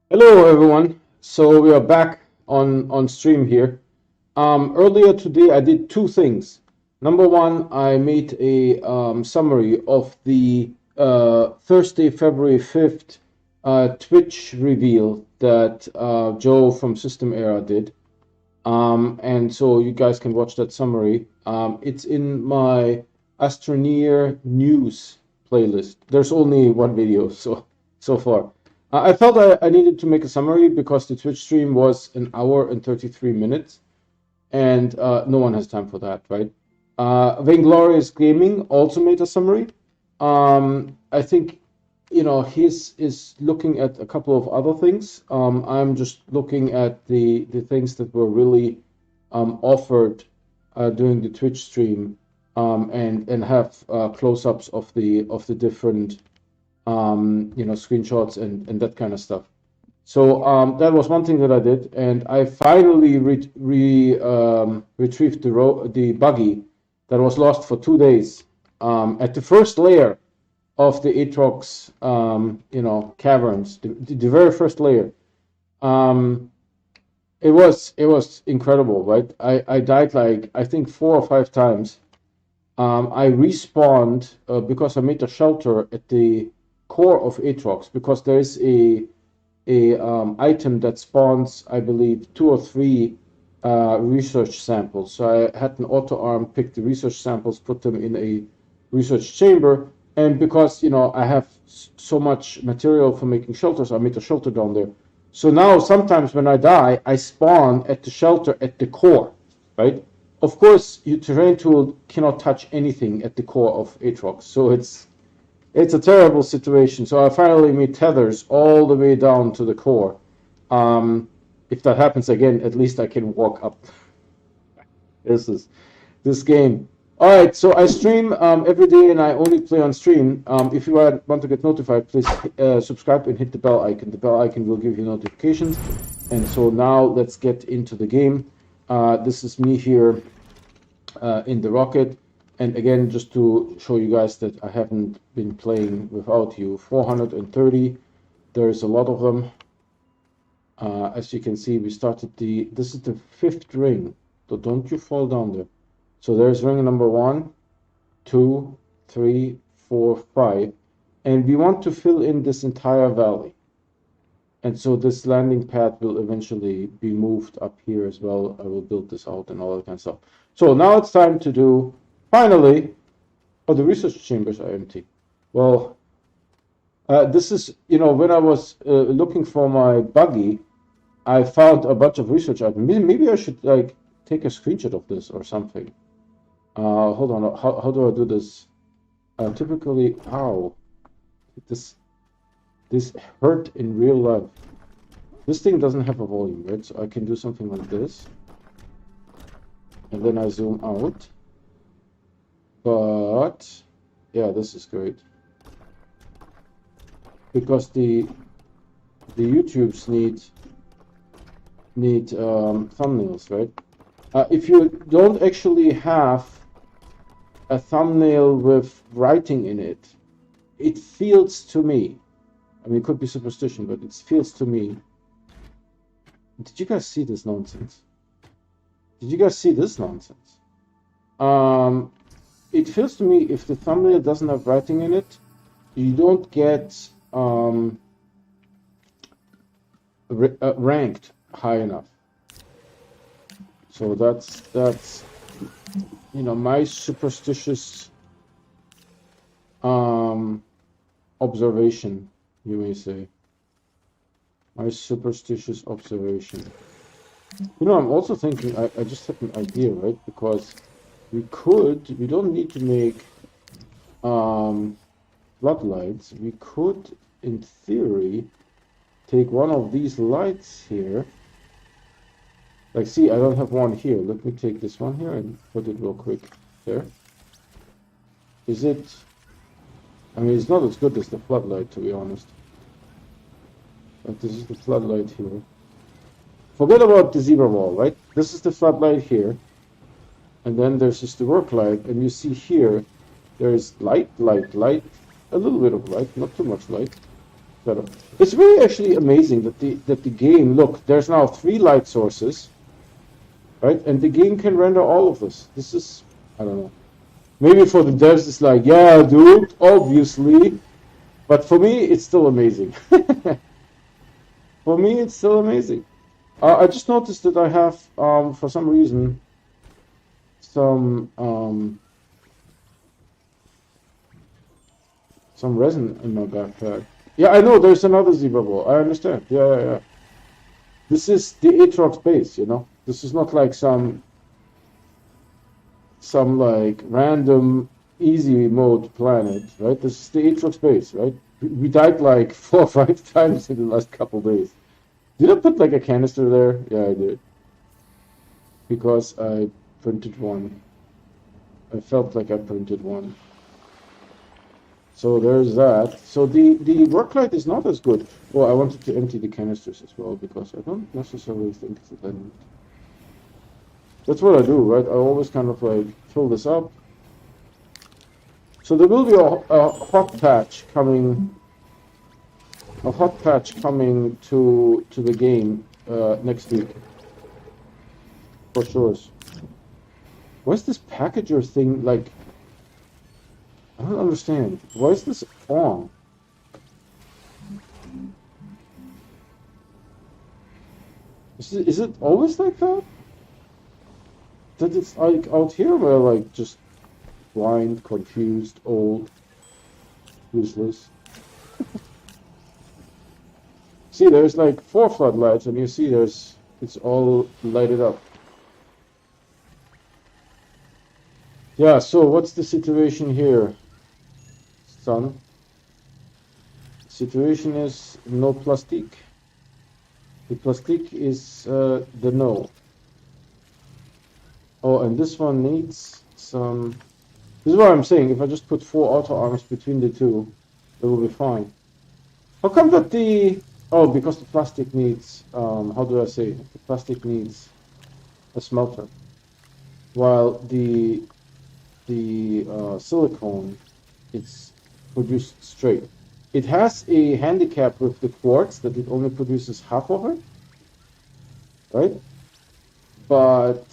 Hello everyone. So we are back on stream here. Earlier today I did two things. Number one, I made a summary of the Thursday, February 5th Twitch reveal that Joe from System Era did. And so you guys can watch that summary. It's in my Astroneer news playlist. There's only one video so far. I felt I needed to make a summary because the Twitch stream was an hour and 33 minutes, and no one has time for that, right? Vainglorious Gaming also made a summary. I think his is looking at a couple of other things. I'm just looking at the things that were really offered during the Twitch stream, and have close-ups of the different screenshots and that kind of stuff. So that was one thing that I did, and I finally retrieved the buggy that was lost for 2 days at the first layer of the Atrox, caverns, the very first layer. Um, it was incredible, right? I died like I think 4 or 5 times. I respawned because I made a shelter at the core of Atrox because there is a item that spawns, I believe, 2 or 3 research samples. So I had an auto arm pick the research samples, put them in a research chamber, and because I have so much material for making shelters, I made a shelter down there. So now sometimes when I die, I spawn at the shelter at the core, right? Of course, your terrain tool cannot touch anything at the core of Atrox, so it's a terrible situation. So I finally made tethers all the way down to the core. If that happens again, at least I can walk up. This game. All right, so I stream every day, and I only play on stream. If you want to get notified, please subscribe and hit the bell icon. The bell icon will give you notifications. And so now let's get into the game. This is me here in the rocket. And again, just to show you guys that I haven't been playing without you. 430, there's a lot of them. As you can see, we started this is the 5th ring, so don't you fall down there. So there's ring number 1, 2, 3, 4, 5, and we want to fill in this entire valley. And so this landing pad will eventually be moved up here as well. I will build this out and all that kind of stuff. So now it's time to do, finally, oh, the research chambers are empty. Well, this is, when I was looking for my buggy, I found a bunch of research items. Maybe I should like take a screenshot of this or something. Hold on, how do I do this? Typically, ow, this hurt in real life. This thing doesn't have a volume, right? So I can do something like this, and then I zoom out. But yeah, this is great because the YouTubes need thumbnails, right? If you don't actually have a thumbnail with writing in it, it feels to me, I mean, it could be superstition, but it feels to me. Did you guys see this nonsense? Did you guys see this nonsense? It feels to me if the thumbnail doesn't have writing in it, you don't get ranked high enough. So that's my superstitious observation, you may say. My superstitious observation. I'm also thinking, I just had an idea, right? Because we don't need to make floodlights. We could, in theory, take one of these lights here. Like, see, I don't have one here. Let me take this one here and put it real quick. There. Is it... I mean, it's not as good as the floodlight, to be honest. But this is the floodlight here. Forget about the zebra wall, right? This is the floodlight here. And then there's just the work light. And you see here, there's light, a little bit of light, not too much light. better. It's really actually amazing that the game, look, there's now 3 light sources, right? And the game can render all of this. This is, I don't know. Maybe for the devs it's like, yeah, dude, obviously. But for me, it's still amazing. For me, it's still amazing. I just noticed that I have, for some reason, some resin in my backpack. Yeah, I know there's another zebra ball. I understand. Yeah. This is the Atrox base, you know. This is not like some like random easy mode planet, right? This is the Atrox base, right? We died like 4 or 5 times in the last couple days. Did I put like a canister there? Yeah, I did. Because I printed one. I felt like I printed one. So there's that. So the work light is not as good. Well, I wanted to empty the canisters as well because I don't necessarily think that I need. That's what I do, right? I always kind of like fill this up. So there will be a hot patch coming. A hot patch coming to the game next week. For sure. Why is this packager thing like? I don't understand. Why is this on? Is it always like that? That it's like out here where like just blind, confused, old, useless. See, there's like 4 floodlights, and you see it's all lighted up. Yeah, so what's the situation here, son? Situation is no plastic. The plastic is the no. Oh, and this one needs some. This is what I'm saying. If I just put 4 auto arms between the two, it will be fine. How come that the? Oh, because the plastic needs. How do I say? The plastic needs a smelter, while the silicone, it's produced straight. It has a handicap with the quartz that it only produces half of it, right? But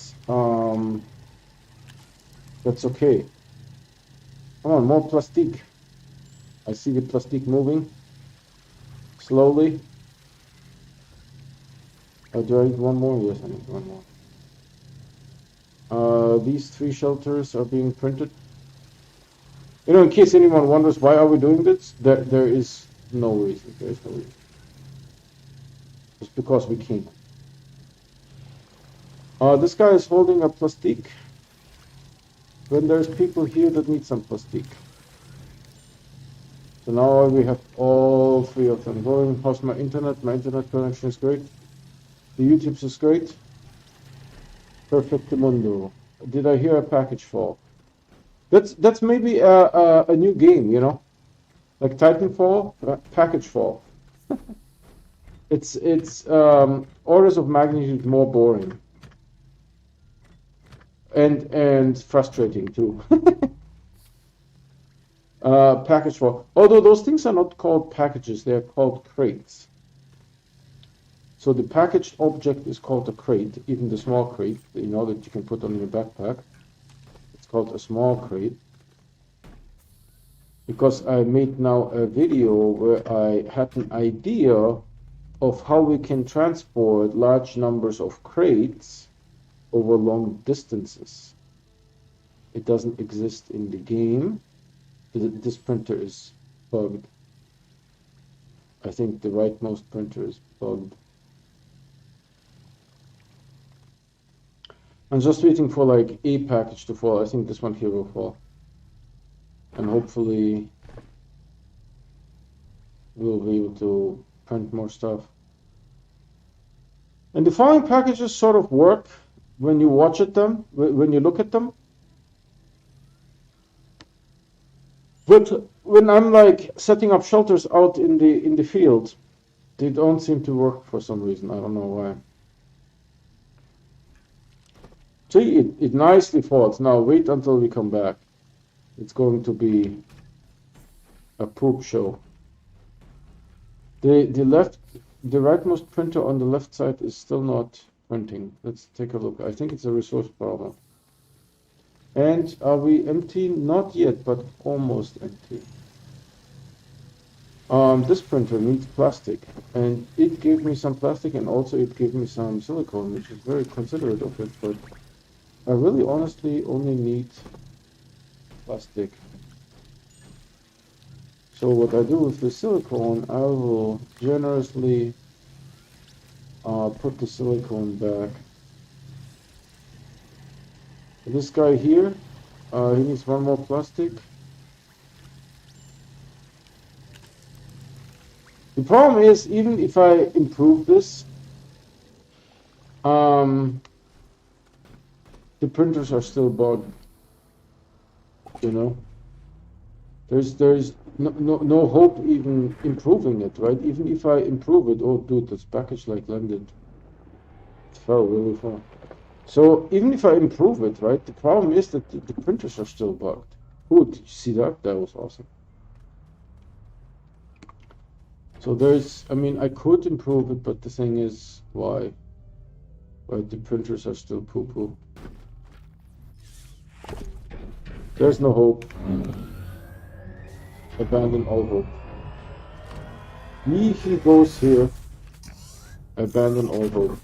that's okay. Come on, more plastic. I see the plastic moving slowly. Do I need one more? Yes, I need one more. These 3 shelters are being printed. You know, in case anyone wonders why are we doing this, there is no reason. There is no reason. It's because we can. This guy is holding a plastic. When there's people here that need some plastic. So now we have all 3 of them going. How's my internet? My internet connection is great. The YouTube's is great. Perfectamundo. Did I hear a package fall? That's maybe a new game, you know, like Titanfall, package fall. It's orders of magnitude more boring and frustrating too. Package fall. Although those things are not called packages, they are called crates. So the packaged object is called a crate, even the small crate, you know, that you can put on your backpack. It's called a small crate. Because I made now a video where I had an idea of how we can transport large numbers of crates over long distances. It doesn't exist in the game. This printer is bugged. I think the rightmost printer is bugged. I'm just waiting for like a package to fall. I think this one here will fall. And hopefully we'll be able to print more stuff. And the following packages sort of work when you watch at them, when you look at them. But when I'm like setting up shelters out in the field, they don't seem to work for some reason. I don't know why. See, it nicely falls. Now wait until we come back. It's going to be a poop show. The rightmost printer on the left side is still not printing. Let's take a look. I think it's a resource problem. And are we empty? Not yet, but almost empty. This printer needs plastic, and it gave me some plastic, and also it gave me some silicone, which is very considerate of it, but I really honestly only need plastic. So what I do with the silicone, I will generously put the silicone back. This guy here, he needs one more plastic. The problem is, even if I improve this, the printers are still bugged. You know, there's no hope even improving it, right? Even if I improve it, oh dude, this package like landed. It fell really far. So even if I improve it, right, the problem is that the printers are still bugged. Oh, did you see that? That was awesome. So I mean, I could improve it, but the thing is, why? Right, the printers are still poo-poo. There's no hope. Abandon all hope. He goes here. Abandon all hope.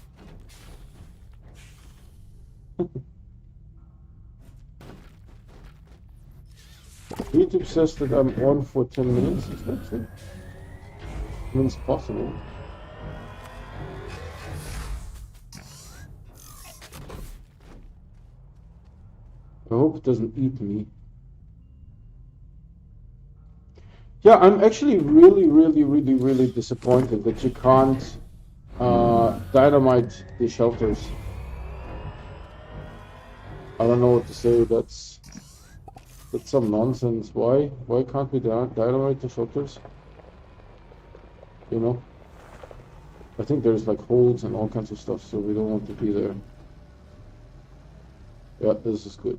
YouTube says that I'm on for 10 minutes. Is that true? I mean, it's possible. I hope it doesn't eat me. Yeah, I'm actually really disappointed that you can't dynamite the shelters. I don't know what to say. That's some nonsense. Why can't we dynamite the shelters? You know, I think there's like holes and all kinds of stuff, so we don't want to be there. Yeah, this is good.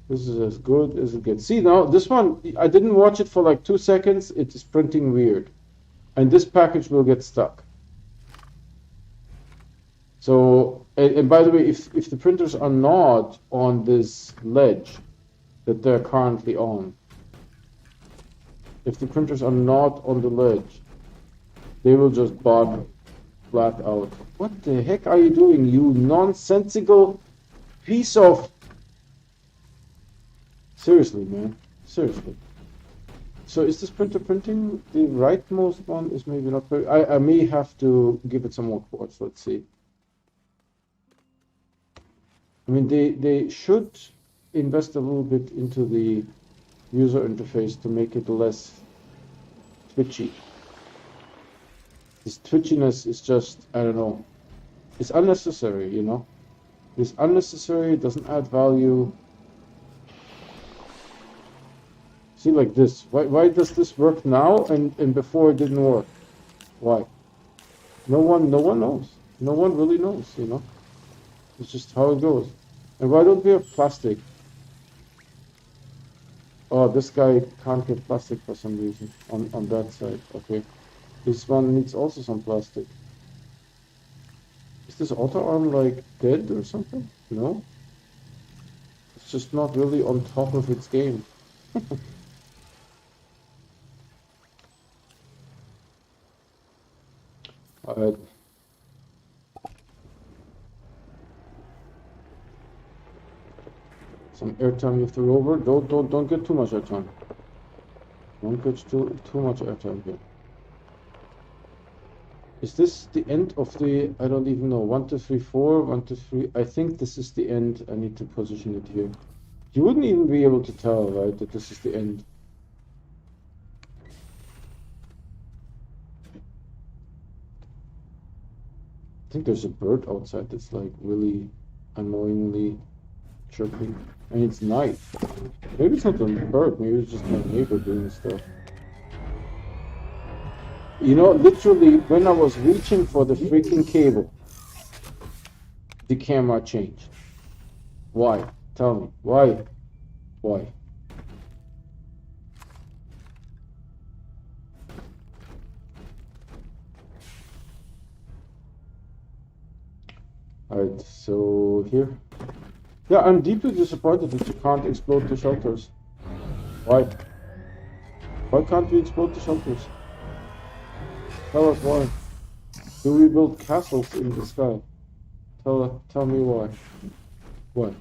This is as good as it gets. See, now this one, I didn't watch it for like 2 seconds. It is printing weird. And this package will get stuck. So, and by the way, if the printers are not on this ledge that they're currently on, if the printers are not on the ledge, they will just bug flat out. What the heck are you doing, you nonsensical piece of... Seriously, man. Seriously. So is this printer printing? The rightmost one is maybe not very... I may have to give it some more quartz. Let's see. I mean, they should invest a little bit into the user interface to make it less twitchy. This twitchiness is just, I don't know, it's unnecessary, you know? It's unnecessary, it doesn't add value. See, like this. Why does this work now and before it didn't work? Why? No one knows. No one really knows, you know? It's just how it goes. And why don't we have plastic? Oh, this guy can't get plastic for some reason on that side. Okay. This one needs also some plastic. Is this auto arm like dead or something? No? It's just not really on top of its game. Alright. Some airtime you have to roll over. Don't get too much airtime. Don't get too much airtime here. Is this the end of the, I don't even know, 1, 2, 3, 4, 1, 2, 3, I think this is the end. I need to position it here. You wouldn't even be able to tell, right, that this is the end. I think there's a bird outside that's like really annoyingly chirping. And it's night. Maybe it's not a bird, maybe it's just my neighbor doing stuff. You know, literally, when I was reaching for the freaking cable, the camera changed. Why? Tell me. Why? Why? Alright, so here. Yeah, I'm deeply disappointed that you can't explode the shelters. Why? Why can't we explode the shelters? Tell us why. Do we build castles in the sky? Tell me why. Why?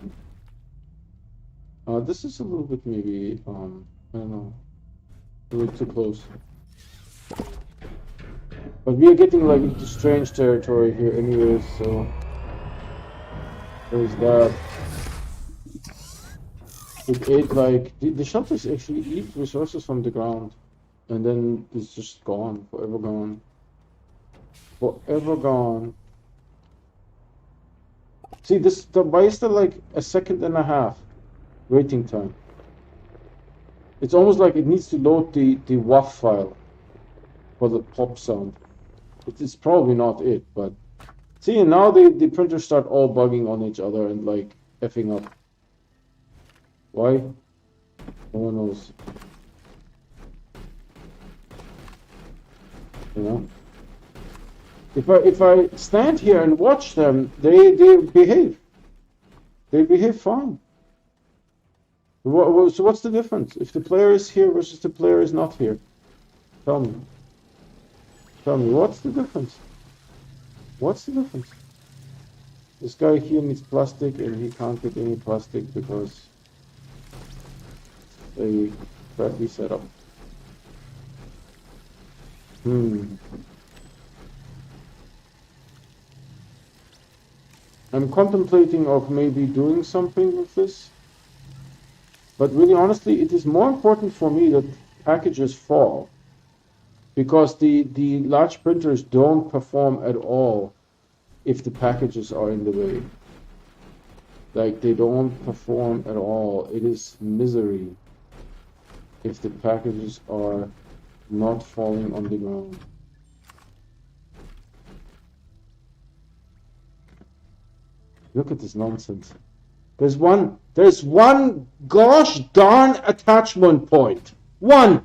This is a little bit maybe, I don't know, a little too close. But we are getting like into strange territory here anyways, so there's that. It ate like, the shelters actually eat resources from the ground. And then it's just gone, forever gone. Forever gone. See, why is there like a second and a half waiting time? It's almost like it needs to load the WAV file for the pop sound. It's probably not it, but see, and now the printers start all bugging on each other and like effing up. Why? No one knows. You know? If I stand here and watch them, they behave. They behave fine. So what's the difference? If the player is here versus the player is not here? Tell me. Tell me, what's the difference? What's the difference? This guy here needs plastic and he can't get any plastic because a crappy setup. I'm contemplating of maybe doing something with this. But really honestly, it is more important for me that packages fall. Because the large printers don't perform at all if the packages are in the way. Like, they don't perform at all. It is misery if the packages are not falling on the ground. Look at this nonsense. There's one gosh darn attachment point. One!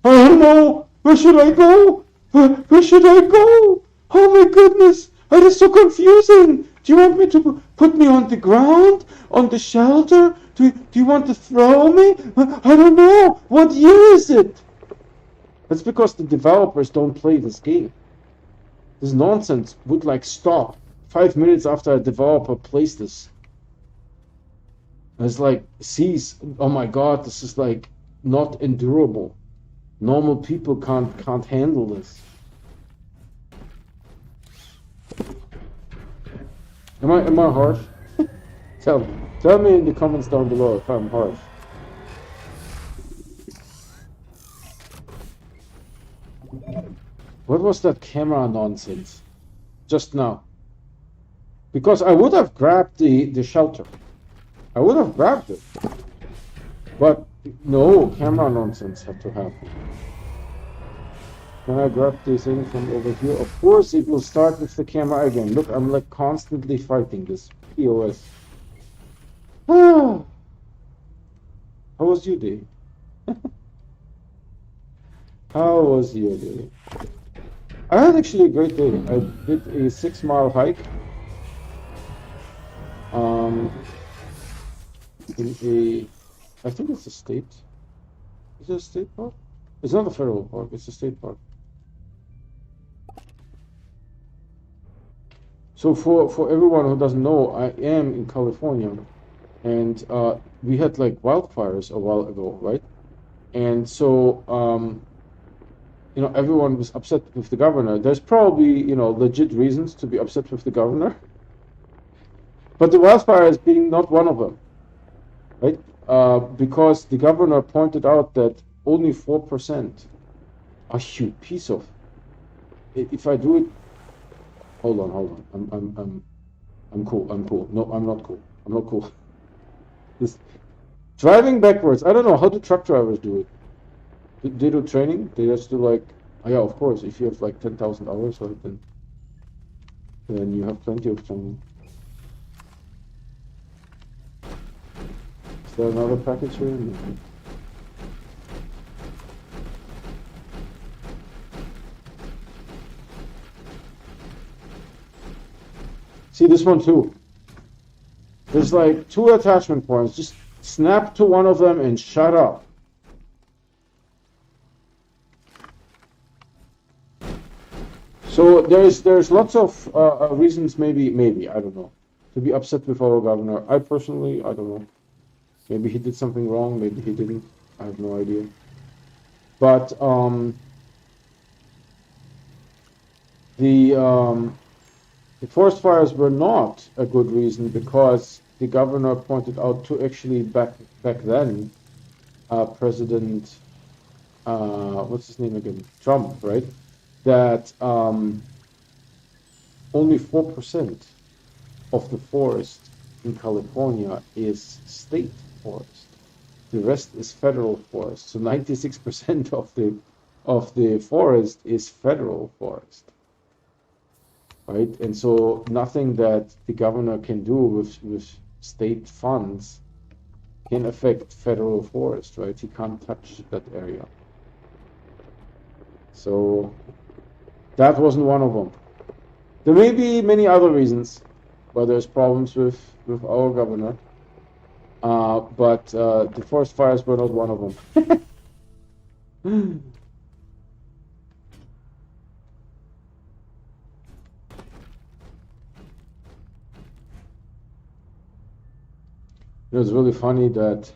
I don't know! Where should I go? Where should I go? Oh my goodness! It is so confusing! Do you want me to put me on the ground? On the shelter? Do you want to throw me? I don't know! What year is it? That's because the developers don't play this game. This nonsense would like stop 5 minutes after a developer plays this. It's like, sees, oh my god, this is like not endurable. Normal people can't handle this. Am I harsh? Tell me in the comments down below if I'm harsh. What was that camera nonsense just now? Because I would have grabbed the shelter. I would have grabbed it. But no, camera nonsense had to happen. Can I grab this thing from over here? Of course it will start with the camera again. Look, I'm like constantly fighting this POS. How was your day? How was your day? I had actually a great day. I did a 6-mile hike. I think it's a state. Is it a state park? It's not a federal park, it's a state park. So for everyone who doesn't know, I am in California, and we had like wildfires a while ago, right? And so everyone was upset with the governor. There's probably legit reasons to be upset with the governor, but the wildfires being not one of them, right? Because the governor pointed out that only 4%, a huge piece of. If I do it, hold on. I'm cool. No, I'm not cool. I'm not cool. This driving backwards. I don't know how do truck drivers do it. They do training. They just do like, oh yeah, of course. If you have like 10,000 hours, or then you have plenty of training. Is there another package here? See this one too. There's like 2 attachment points. Just snap to one of them and shut up. So there's lots of reasons, maybe I don't know, to be upset with our governor. I personally, I don't know. Maybe he did something wrong. Maybe he didn't. I have no idea. But the forest fires were not a good reason, because the governor pointed out to actually back then President what's his name again, Trump, right? That only 4% of the forest in California is state forest. The rest is federal forest. So 96% of the forest is federal forest, right? And so nothing that the governor can do with state funds can affect federal forest, right? He can't touch that area. So that wasn't one of them. There may be many other reasons why there's problems with our governor, but the forest fires were not one of them. It was really funny that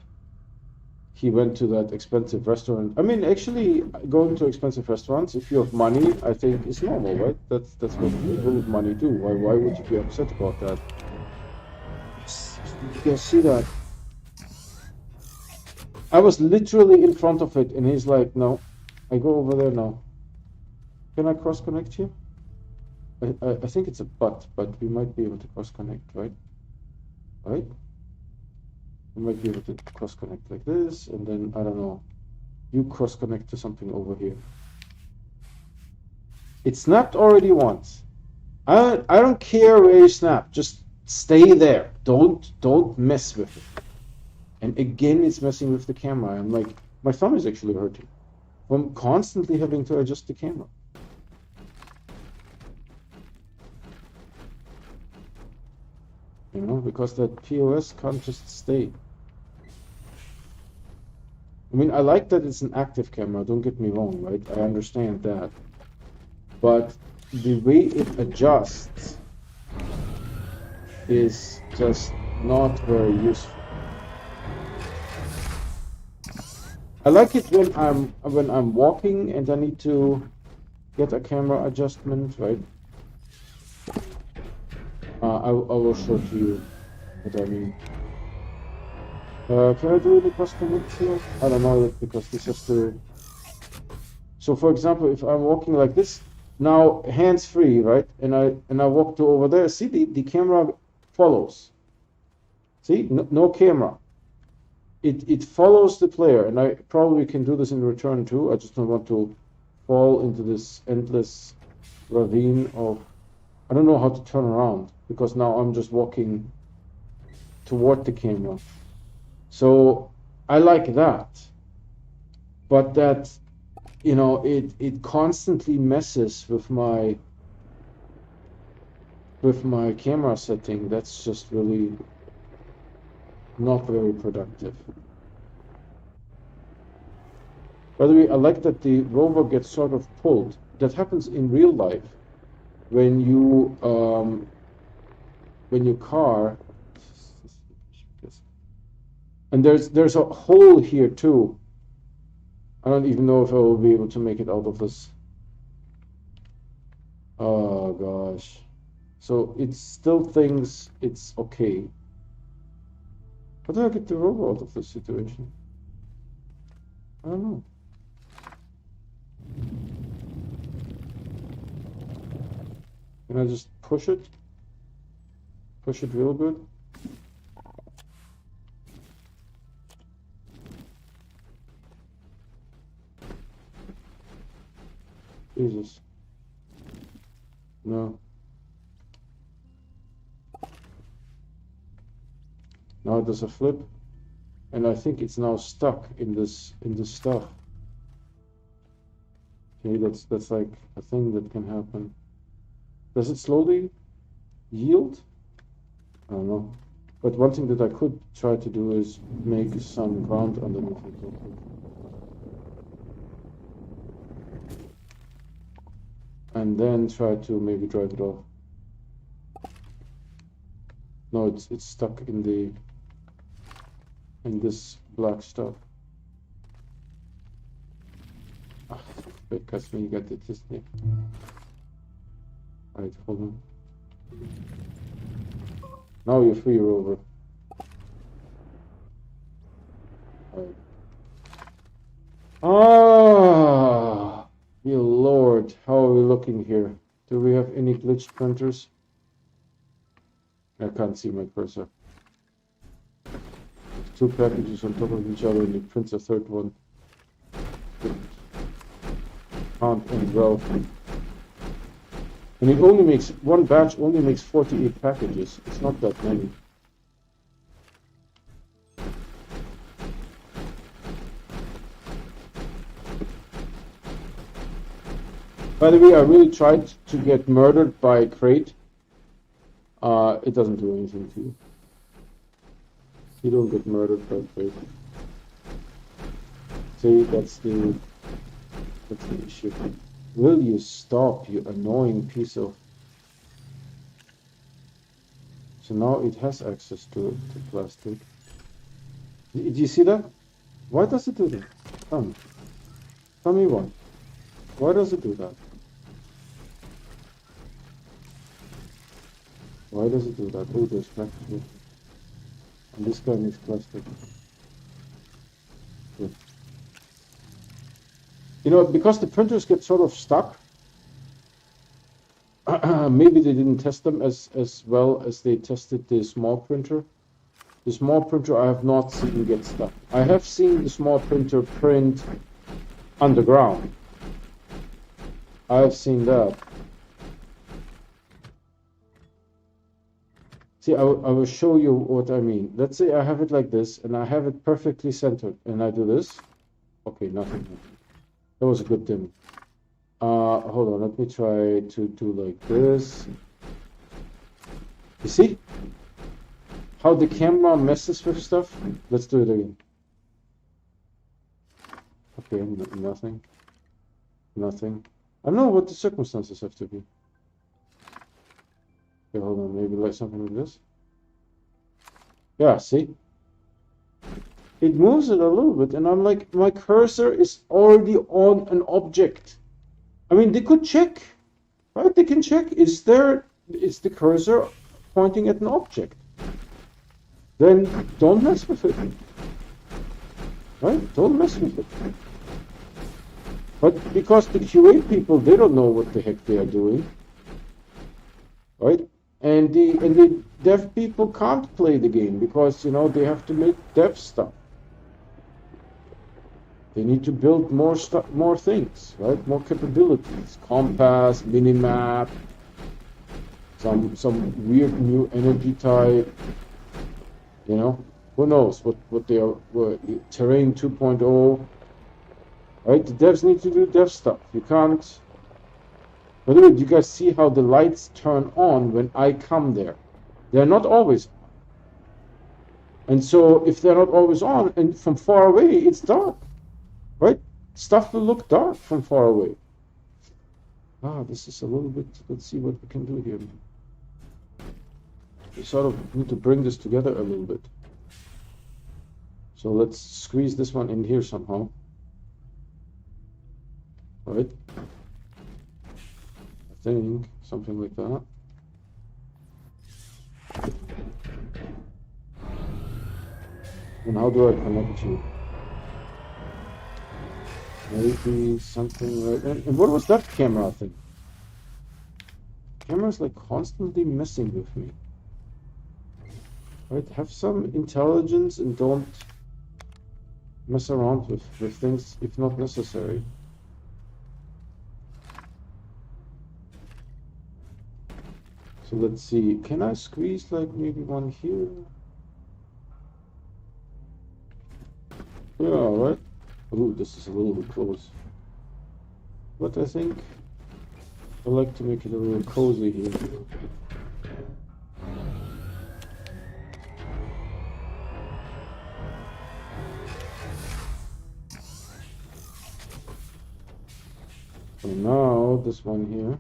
he went to that expensive restaurant. I mean, actually, going to expensive restaurants, if you have money, I think is normal, right? That's what people with money do. Why would you be upset about that? Yes, you can see that. I was literally in front of it, and he's like, "No, I go over there now. Can I cross connect here?" I think it's a but we might be able to cross connect, right? Right? We might be able to cross connect like this, and then I don't know. You cross connect to something over here. It snapped already once. I don't care where you snap. Just stay there. Don't mess with it. And again, it's messing with the camera. I'm like, my thumb is actually hurting from constantly having to adjust the camera. You know, because that POS can't just stay. I mean, I like that it's an active camera, don't get me wrong, right? I understand that. But the way it adjusts is just not very useful. I like it when I'm walking and I need to get a camera adjustment, right? I will show to you what I mean. Can I do the cross connect here? I don't know yet, because this has to. So for example, if I'm walking like this, now hands free, right? And I walk to over there. See, the camera follows. See, no camera. It follows the player, and I probably can do this in return too. I just don't want to fall into this endless ravine of. I don't know how to turn around, because now I'm just walking toward the camera. So I like that, but that, you know, it constantly messes with my camera setting. That's just really not very productive. By the way, I like that the rover gets sort of pulled. That happens in real life when you car. And there's a hole here too. I don't even know if I will be able to make it out of this. Oh gosh. So it still thinks it's okay. How do I get the rover out of this situation? I don't know. Can I just push it? Push it real good? Jesus. No. Now it does a flip, and I think it's now stuck in this stuff. Okay, that's like a thing that can happen. Does it slowly? yield? I don't know. But one thing that I could try to do is make some ground underneath it real quick. And then try to maybe drive it off. No, it's stuck in this black stuff. Ah, because when you get it this thing. Alright, hold on. Now you're free, Rover. Alright. Ah, dear Lord, how are we looking here? Do we have any glitched printers? I can't see my cursor. Two packages on top of each other and it prints a third one. Can't end well. And it only makes, one batch only makes 48 packages. It's not that many. By the way, I really tried to get murdered by Crate. It doesn't do anything to you. You don't get murdered by Crate. See, that's the issue. Will you stop, you annoying piece of... So now it has access to plastic. Do you see that? Why does it do that? Tell me why. Why does it do that? Why does it do that? Oh, there's plastic. And this guy needs plastic. Good. You know, because the printers get sort of stuck, maybe they didn't test them as well as they tested the small printer. The small printer I have not seen get stuck. I have seen the small printer print underground. I have seen that. See, I will show you what I mean. Let's say I have it like this, and I have it perfectly centered, and I do this. Okay, nothing. That was a good demo. Hold on, let me try to do like this. You see how the camera messes with stuff? Let's do it again. Okay, nothing. Nothing. I don't know what the circumstances have to be. Okay, hold on, maybe like something like this. Yeah, see? It moves it a little bit, and I'm like, my cursor is already on an object. I mean, they could check, right? They can check, is the cursor pointing at an object? Then don't mess with it. Right? Don't mess with it. But because the QA people, they don't know what the heck they are doing. Right? And the dev people can't play the game because, you know, they have to make dev stuff. They need to build more stuff, more things, right? More capabilities, compass, minimap, some weird new energy type. You know, who knows what they are? Terrain 2.0, right? The devs need to do dev stuff. You can't. By the way, do you guys see how the lights turn on when I come there? They're not always on. And so if they're not always on, and from far away, it's dark. Right? Stuff will look dark from far away. Ah, this is a little bit, let's see what we can do here. We sort of need to bring this together a little bit. So let's squeeze this one in here somehow. Right? I think something like that. And how do I connect you? Maybe something like that. And what was that camera thing? Camera's like constantly messing with me. Right? Have some intelligence and don't mess around with things if not necessary. So let's see. Can I squeeze like maybe one here? Yeah, right. Ooh, this is a little bit close. But I think I like to make it a little cozy here. know this one here.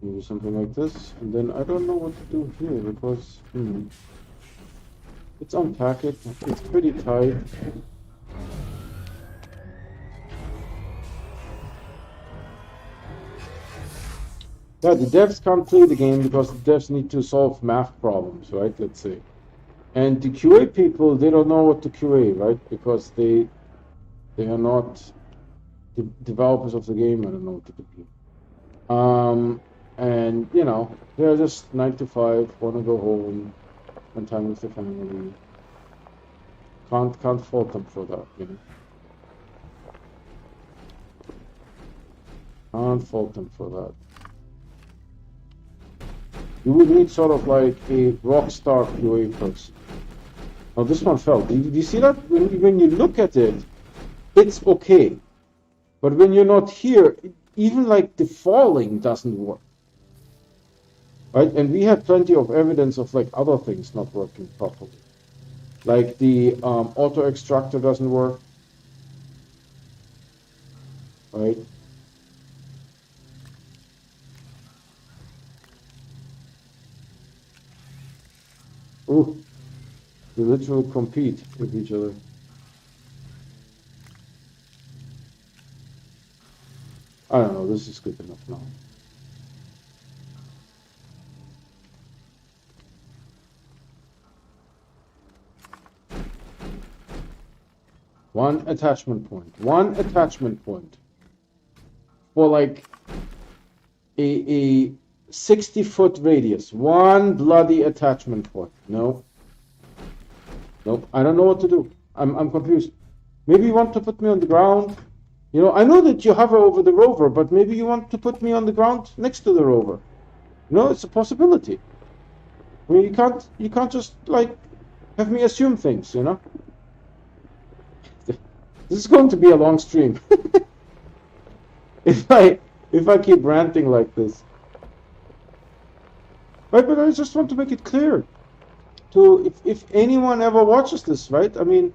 Maybe something like this, and then I don't know what to do here because it's unpack it. It's pretty tight. Yeah, the devs can't play the game because the devs need to solve math problems, right? Let's say. And the QA people, they don't know what to QA, right? Because they are not the developers of the game. I don't know what to do. And you know, they're just 9 to 5, want to go home, spend time with the family. Can't fault them for that, you know. Can't fault them for that. You would need sort of like a rock star QA person. Oh, this one fell. Do you see that? When you look at it, it's okay. But when you're not here, even like the falling doesn't work. Right? And we had plenty of evidence of like other things not working properly. Like the auto extractor doesn't work. Right? Oh, they literally compete with each other. I don't know, this is good enough now. One attachment point for like a 60-foot radius. One bloody attachment point. No. Nope. I don't know what to do. I'm confused. Maybe you want to put me on the ground. You know, I know that you hover over the rover, but maybe you want to put me on the ground next to the rover. No, it's a possibility. I mean, you can't just like have me assume things, you know? This is going to be a long stream. if I keep ranting like this. Right, but I just want to make it clear to if anyone ever watches this, right? I mean,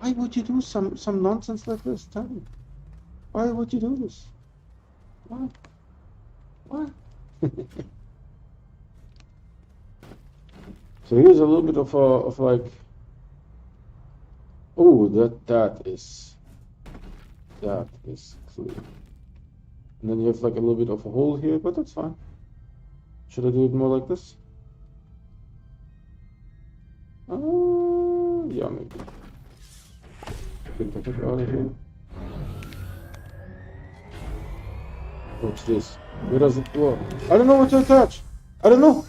why would you do some nonsense like this? Tell me. Why would you do this? Why? Why? So here's a little bit of like, oh, that is clear. And then you have like a little bit of a hole here, but that's fine. Should I do it more like this? Yeah, maybe. Get it out of here. What's this? Where does it go? I don't know what to attach. I don't know.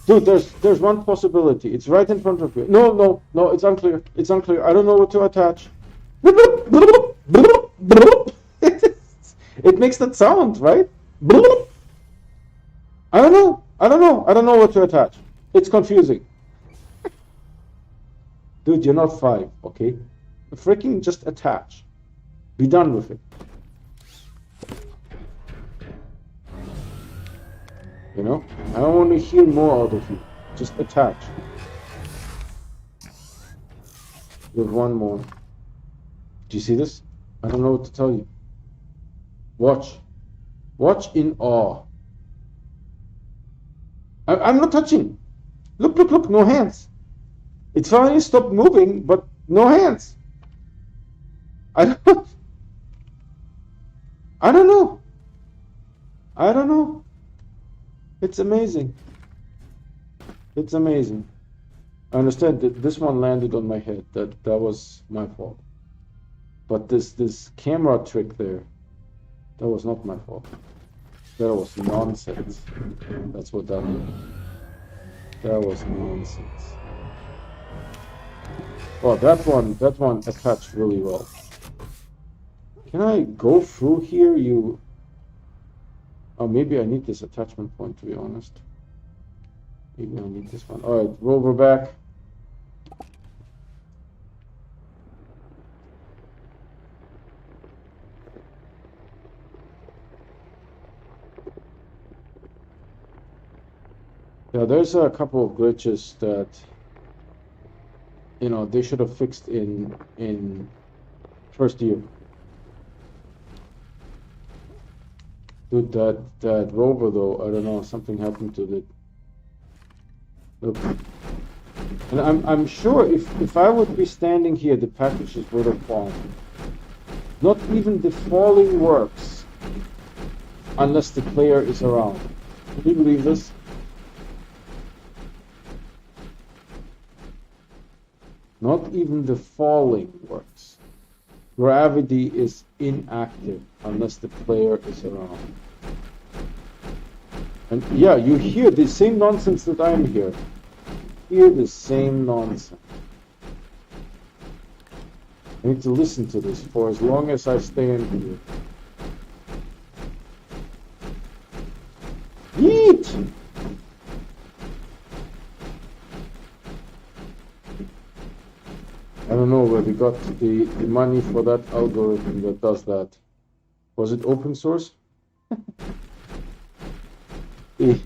Dude, there's one possibility. It's right in front of you. No, it's unclear. It's unclear. I don't know what to attach. It makes that sound, right? I don't know. I don't know what to attach. It's confusing. Dude, you're not 5, okay? Freaking just attach. Be done with it. You know? I don't want to hear more out of you. Just attach. There's one more. Do you see this? I don't know what to tell you. Watch. Watch in awe. I'm not touching. Look, no hands. It finally stopped moving, but no hands. I don't know. I don't know. It's amazing. It's amazing. I understand that this one landed on my head. That was my fault. But this camera trick there, that was not my fault. That was nonsense. That's what that was. That was nonsense. Oh, that one attached really well. Can I go through here? Oh, maybe I need this attachment point, to be honest. Maybe I need this one. All right, rover back. Yeah, there's a couple of glitches that you know, they should have fixed in first year. Dude, that rover though, I don't know, something happened to it. Look. And I'm sure if I would be standing here, the packages would have fallen. Not even the falling works unless the player is around. Can you believe this? Not even the falling works. Gravity is inactive unless the player is around. And yeah, you hear the same nonsense that I'm here. Hear the same nonsense. I need to listen to this for as long as I stay in here. Yeet! I don't know where we got the money for that algorithm that does that. Was it open source? the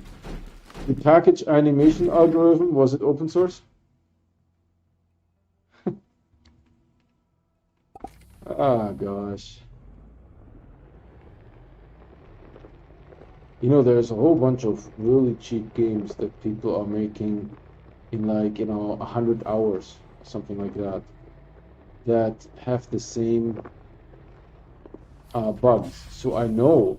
package animation algorithm, was it open source? Ah, gosh. You know, there's a whole bunch of really cheap games that people are making in like, 100 hours, something like that, that have the same bugs. So I know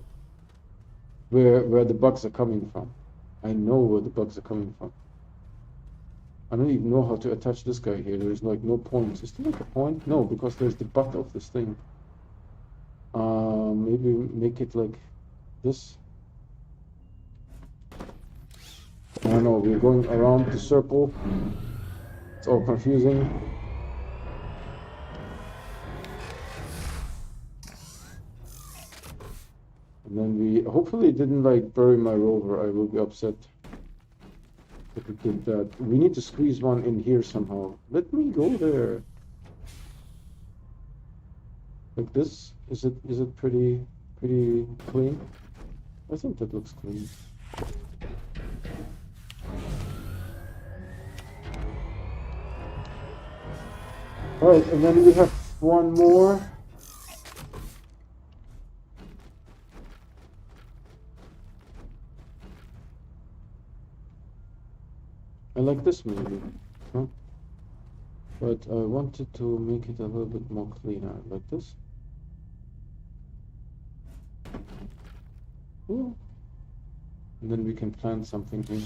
where the bugs are coming from. I know where the bugs are coming from. I don't even know how to attach this guy here. There's like no point. Is there like a point? No, because there's the butt of this thing. Maybe make it like this. I don't know, we're going around the circle. It's all confusing. And then we hopefully didn't like bury my rover. I will be upset if we did that. We need to squeeze one in here somehow. Let me go there. Like this? Is it pretty clean? I think that looks clean. Alright, and then we have one more. I like this maybe, huh? But I wanted to make it a little bit more cleaner, like this. Ooh. And then we can plant something here.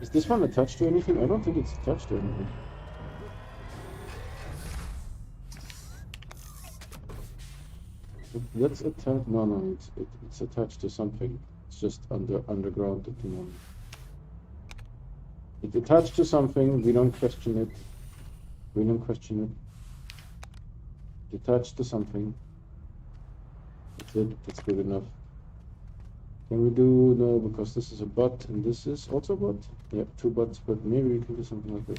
Is this one attached to anything? I don't think it's attached to anything. Let's attach. No, it's attached to something. It's just underground at the moment. It's attached to something. We don't question it. We don't question it. It's attached to something. That's it. That's good enough. Can we do no, because this is a butt and this is also a butt? Yeah, two butts, but maybe we can do something like this.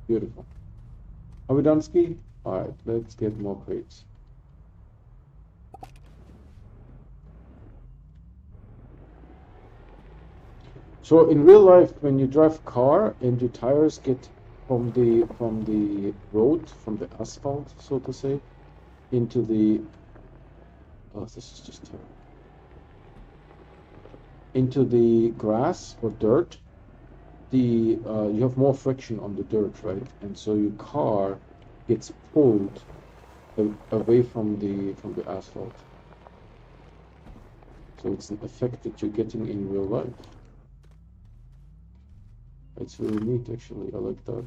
Beautiful. Are we done, Ski? Alright, let's get more crates. So in real life, when you drive a car and your tires get from the road, from the asphalt, so to say, into the this is just terrible. Into the grass or dirt, you have more friction on the dirt, right? And so your car gets pulled away from the asphalt. So it's an effect that you're getting in real life. It's really neat, actually. I like that.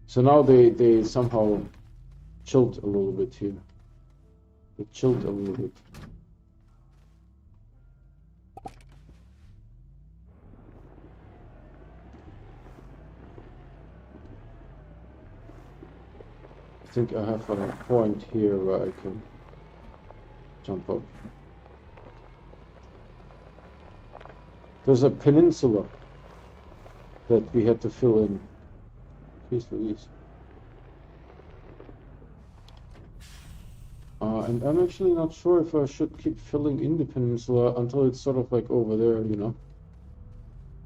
So now they somehow chilled a little bit here. They chilled a little bit. I think I have a point here where I can jump up. There's a peninsula that we had to fill in. Please, Louise. And I'm actually not sure if I should keep filling in the peninsula until it's sort of like over there, you know.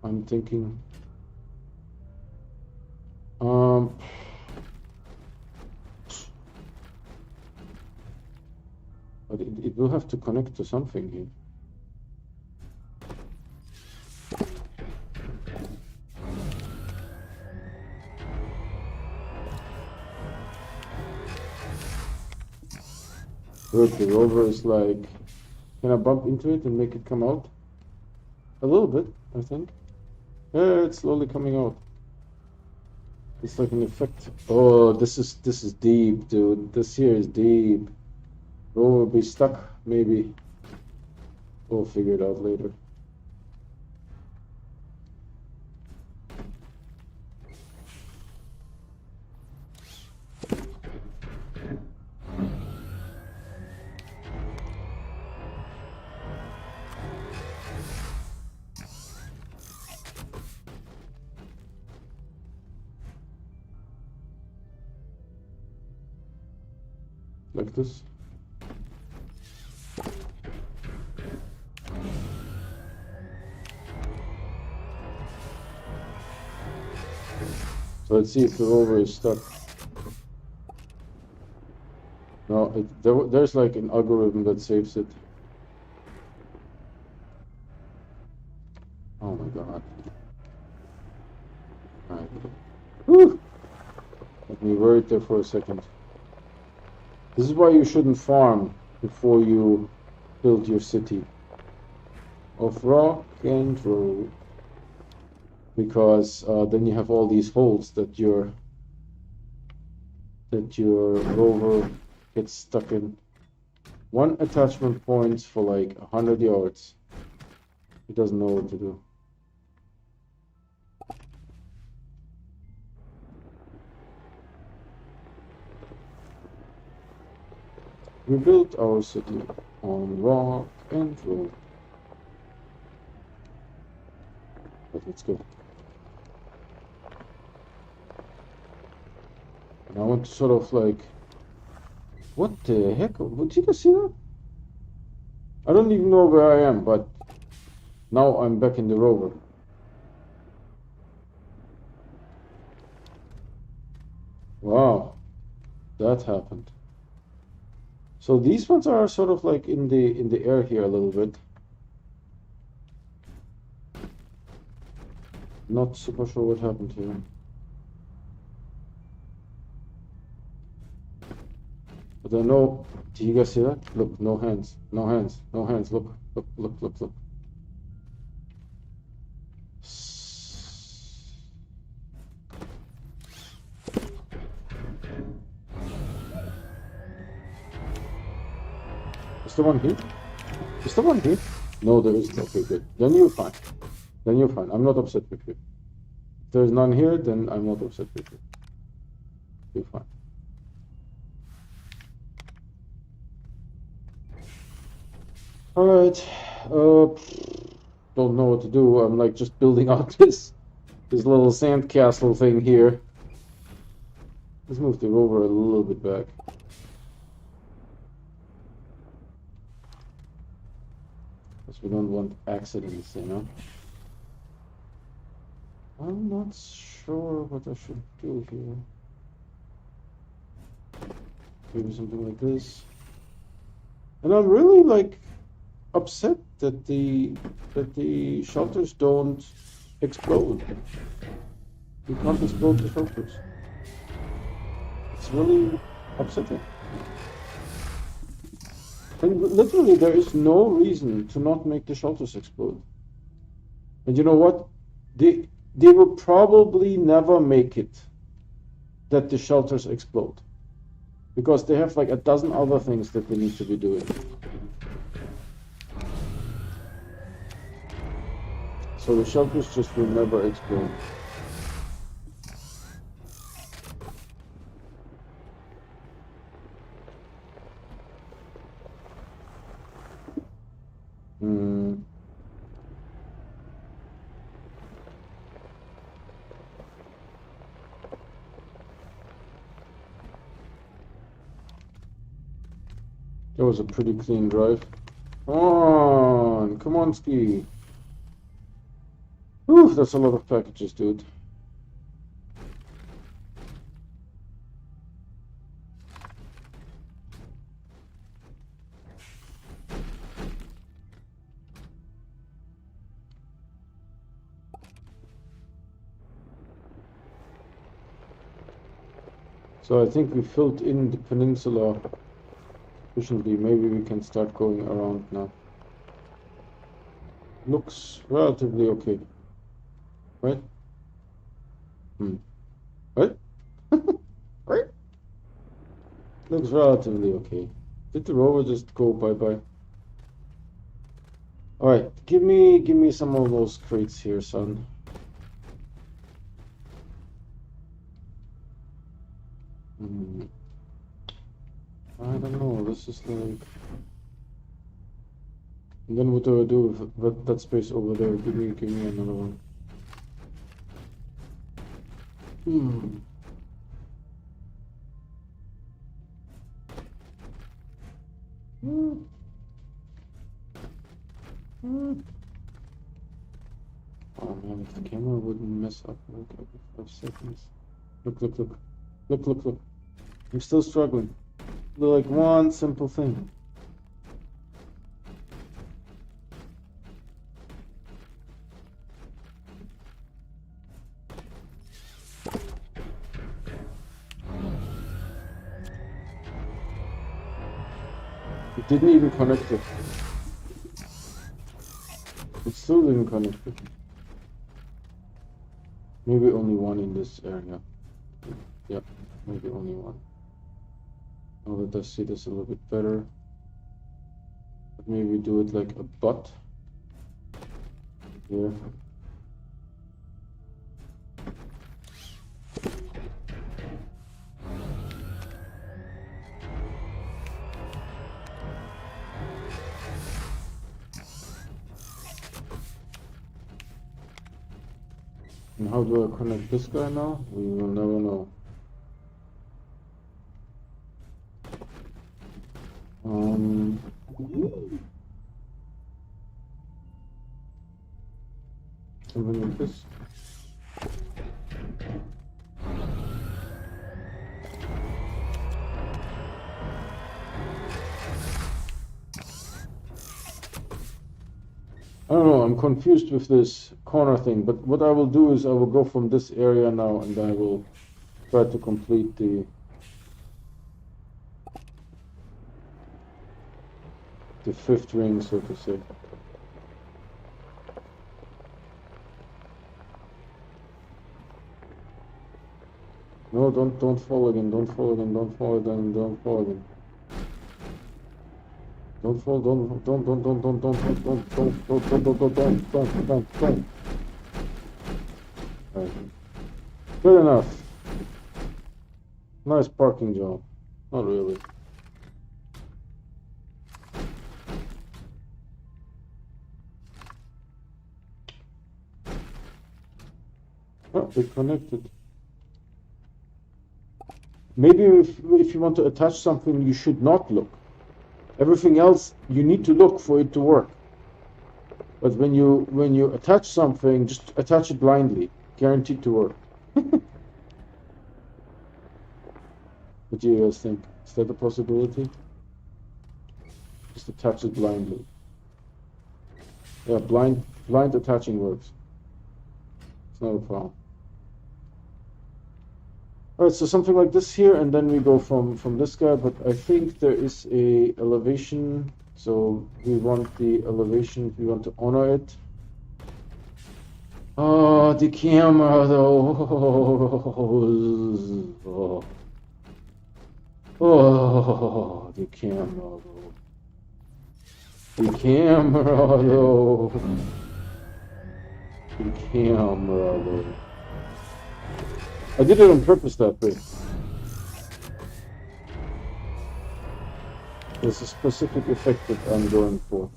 I'm thinking. But it will have to connect to something here. Look, the rover is like, can I bump into it and make it come out? A little bit, I think. Yeah, it's slowly coming out. It's like an effect. Oh, this is deep, dude. This here is deep. Rover will be stuck, maybe. We'll figure it out later. Like this. So let's see if the rover is stuck. No, there's like an algorithm that saves it. Oh my god. Alright. Whew! Let me wait there for a second. This is why you shouldn't farm before you build your city of rock and roll. Because then you have all these holes that your rover gets stuck in. One attachment point for like 100 yards. He doesn't know what to do. We built our city on rock and roll. But let's go. And I want to sort of like, what the heck? Did you guys see that? I don't even know where I am, but now I'm back in the rover. Wow, that happened. So these ones are sort of like in the air here a little bit. Not super sure what happened here. But I know, do you guys see that? Look, no hands, no hands, no hands. Look, look, look, look, look. Is there one here? Is there one here? No, there isn't. Okay, good. Then you're fine. Then you're fine. I'm not upset with you. If there's none here, then I'm not upset with you. You're fine. Alright. Don't know what to do. I'm like just building out this little sandcastle thing here. Let's move the rover a little bit back. Because we don't want accidents, you know? I'm not sure what I should do here. Maybe something like this. And I'm really like upset that the shelters don't explode. You can't explode the shelters. It's really upsetting. And literally there is no reason to not make the shelters explode. And you know what? They will probably never make it that the shelters explode. Because they have like a dozen other things that they need to be doing. So the shelters just will never explode. That was a pretty clean drive. Come on, Ski. Whew. Whew, that's a lot of packages, dude. So I think we filled in the peninsula sufficiently. Maybe we can start going around now. Looks relatively okay, right? Right? Right? Looks relatively okay. Did the rover just go bye-bye? Alright, give me some of those crates here, son. I don't know, this is like... And then what do I do with that space over there? Give me another one. Oh man, if the camera wouldn't mess up like every 5 seconds. Look, look, look. Look, look, look. I'm still struggling. Like one simple thing. It didn't even connect it. It still didn't connect it. Maybe only one in this area. Yeah, maybe only one. Now that I see this a little bit better. But maybe do it like a butt. Here. And how do I connect this guy now? We will never know. Something like this. I don't know, I'm confused with this corner thing, but what I will do is I will go from this area now and then I will try to complete the fifth ring, so to say. No, don't fall again, don't fall again, don't fall again, don't fall again. Don't fall, don't. Right. Good enough. Nice parking job. Not really. Oh, they connected. Maybe if you want to attach something, you should not look. Everything else, you need to look for it to work. But when you attach something, just attach it blindly. Guaranteed to work. What do you guys think? Is that a possibility? Just attach it blindly. Yeah, blind attaching works. It's not a problem. Alright, so something like this here, and then we go from this guy, but I think there is a elevation, so we want the elevation, we want to honor it. Oh, the camera though. Oh, the camera though. The camera though. The camera though. I did it on purpose that way. There's a specific effect that I'm going for.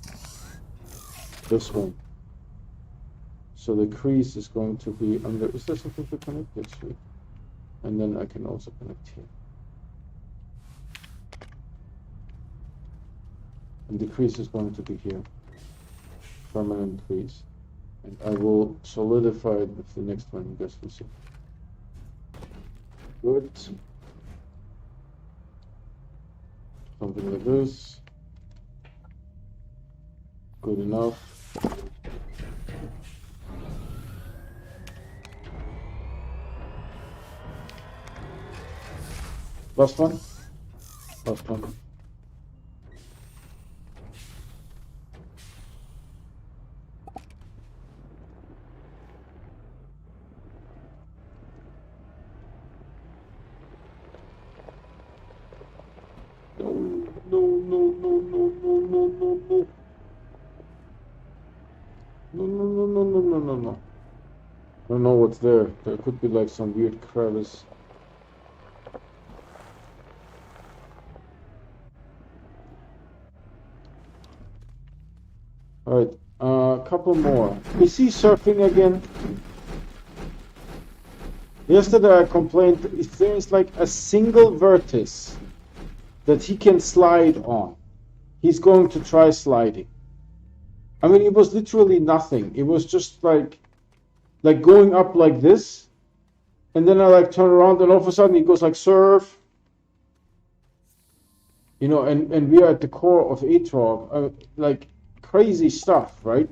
This one. So the crease is going to be under. Is there something to connect? Yes, sure. And then I can also connect here. And the crease is going to be here. Permanent crease. And I will solidify it with the next one, you guys will see. Good. Something like this. Good enough. Last one. Last one. No. I don't know what's there. There could be like some weird crevice. Alright, a couple more. Is he surfing again? Yesterday I complained if there is like a single vertex that he can slide on, he's going to try sliding. I mean, it was literally nothing. It was just like going up like this, and then I like turn around, and all of a sudden he goes like surf. You know, and we are at the core of Atrox, like crazy stuff, right?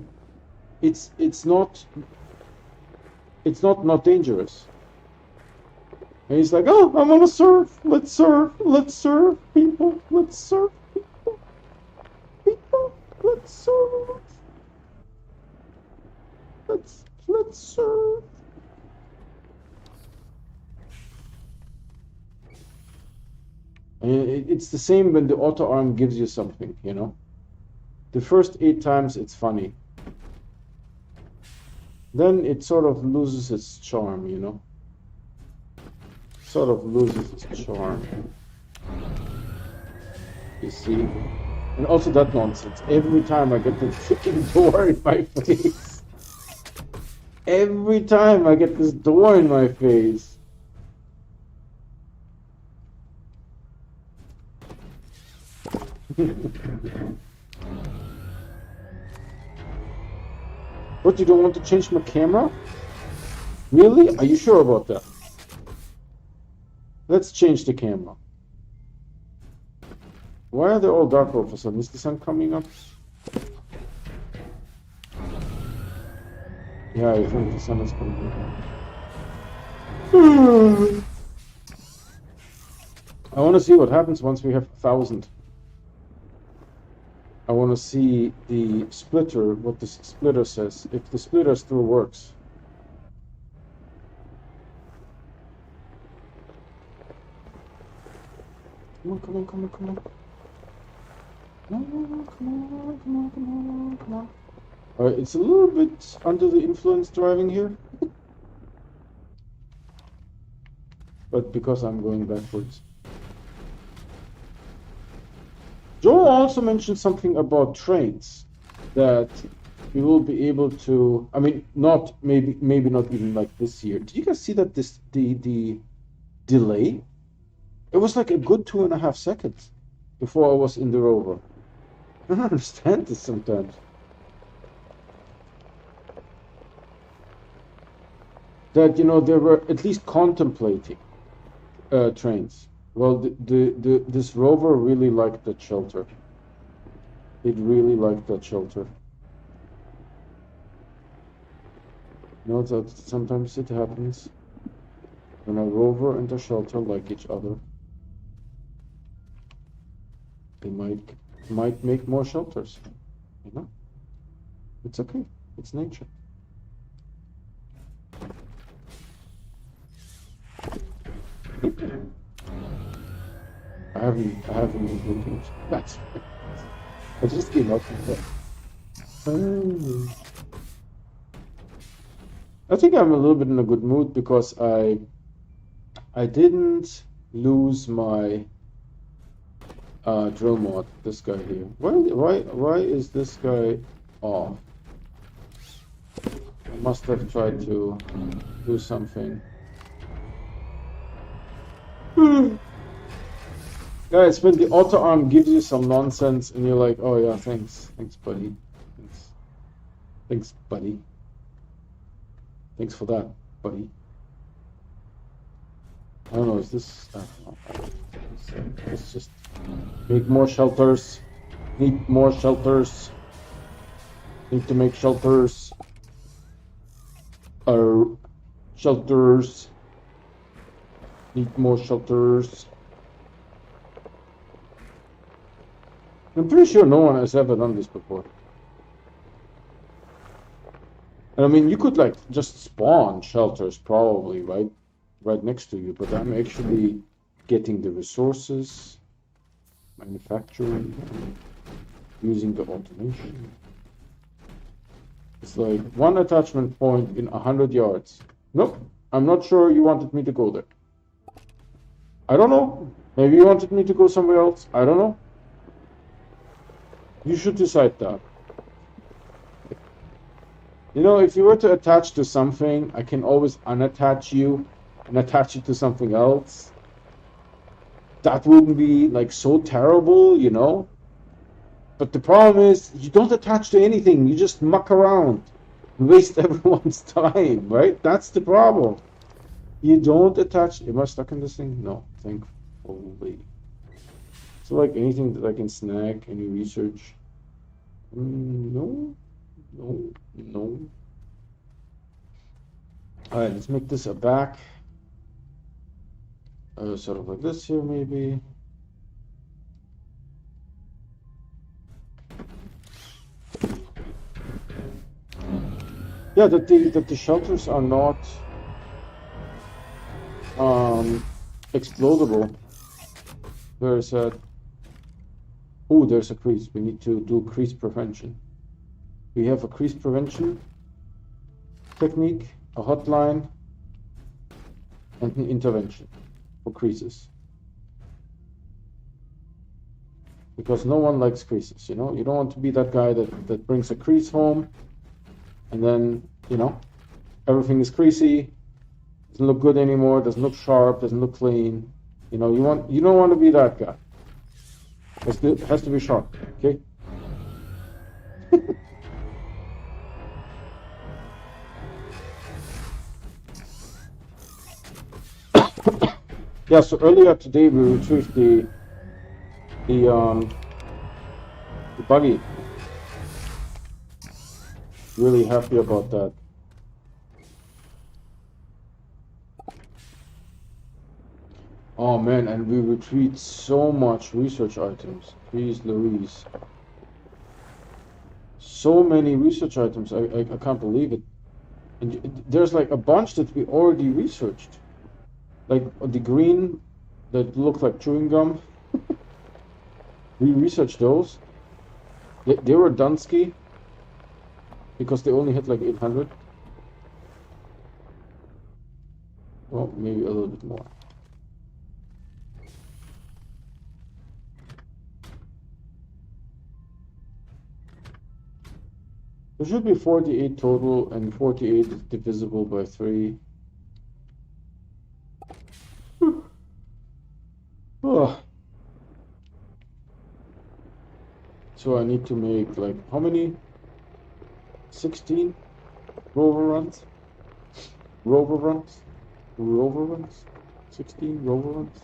It's not dangerous. And he's like, oh, I want to surf. Let's surf, people. Let's surf, people. Let's surf. Let's surf. And it's the same when the auto arm gives you something, you know. The first 8 times it's funny. Then it sort of loses its charm, you know. Sort of loses its charm. You see? And also that nonsense. Every time I get the freaking door in my face. Every time I get this door in my face. What, you don't want to change my camera? Really? Are you sure about that? Let's change the camera. Why are they all dark all of a sudden? Is the sun coming up? Yeah, I think the sun is coming up. I want to see what happens once we have 1,000. I want to see the splitter, what the splitter says, if the splitter still works. Come on. Come on. Alright, it's a little bit under the influence driving here. But because I'm going backwards. Joel also mentioned something about trains, that we will be able to, I mean, maybe not even like this year. Did you guys see that the delay? It was like a good 2.5 seconds before I was in the rover. I don't understand this sometimes. That, you know, they were at least contemplating trains. Well, this rover really liked that shelter. It really liked that shelter. You know, that sometimes it happens when a rover and a shelter like each other. They might make more shelters. You know, it's okay. It's nature. I haven't been looking. That's right. I just came up with that. I think I'm a little bit in a good mood because I didn't lose my drill mod. This guy here. Why is this guy off? I must have tried to do something. Guys, when the auto arm gives you some nonsense and you're like, oh yeah, thanks buddy. Thanks buddy. Thanks for that, buddy. I don't know, is this... let's just make more shelters. Need more shelters. Need to make shelters. Shelters. Need more shelters. I'm pretty sure no one has ever done this before. And I mean, you could like just spawn shelters probably, right? Right next to you, but I'm actually getting the resources, manufacturing, using the automation. It's like one attachment point in 100 yards. Nope, I'm not sure you wanted me to go there. I don't know. Maybe you wanted me to go somewhere else. I don't know. You should decide that. You know, if you were to attach to something, I can always unattach you and attach it to something else. That wouldn't be like so terrible, you know? But the problem is, you don't attach to anything. You just muck around and waste everyone's time, right? That's the problem. You don't attach. Am I stuck in this thing? No, thankfully. So like anything that I can snag, any research? No. Alright, let's make this a back. Sort of like this here, maybe. Yeah, that the shelters are not explodable. Where is that? Oh, there's a crease. We need to do crease prevention. We have a crease prevention technique, a hotline, and an intervention for creases. Because no one likes creases, you know? You don't want to be that guy that brings a crease home and then, you know, everything is creasy, doesn't look good anymore, doesn't look sharp, doesn't look clean. You know, you don't want to be that guy. It has to be sharp, okay? Yeah, so earlier today we retrieved the buggy. Really happy about that. Oh man, and we retrieved so much research items. Please, Louise. So many research items, I can't believe it. And there's like a bunch that we already researched. Like the green that look like chewing gum. We researched those. They were Dunsky because they only had like 800. Well, maybe a little bit more. There should be 48 total, and 48 is divisible by 3. Oh. So I need to make like how many? 16 rover runs? Rover runs? Rover runs? 16 rover runs?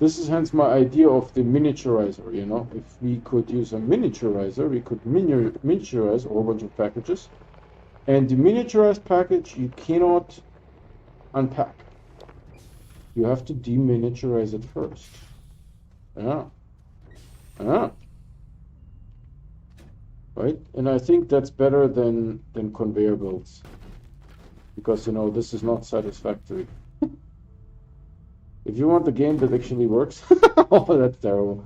This is hence my idea of the miniaturizer, you know. If we could use a miniaturizer, we could miniaturize a whole bunch of packages. And the miniaturized package you cannot unpack. You have to deminiaturize it first. Yeah. Right? And I think that's better than conveyor belts. Because, you know, this is not satisfactory. If you want a game that actually works, oh, that's terrible.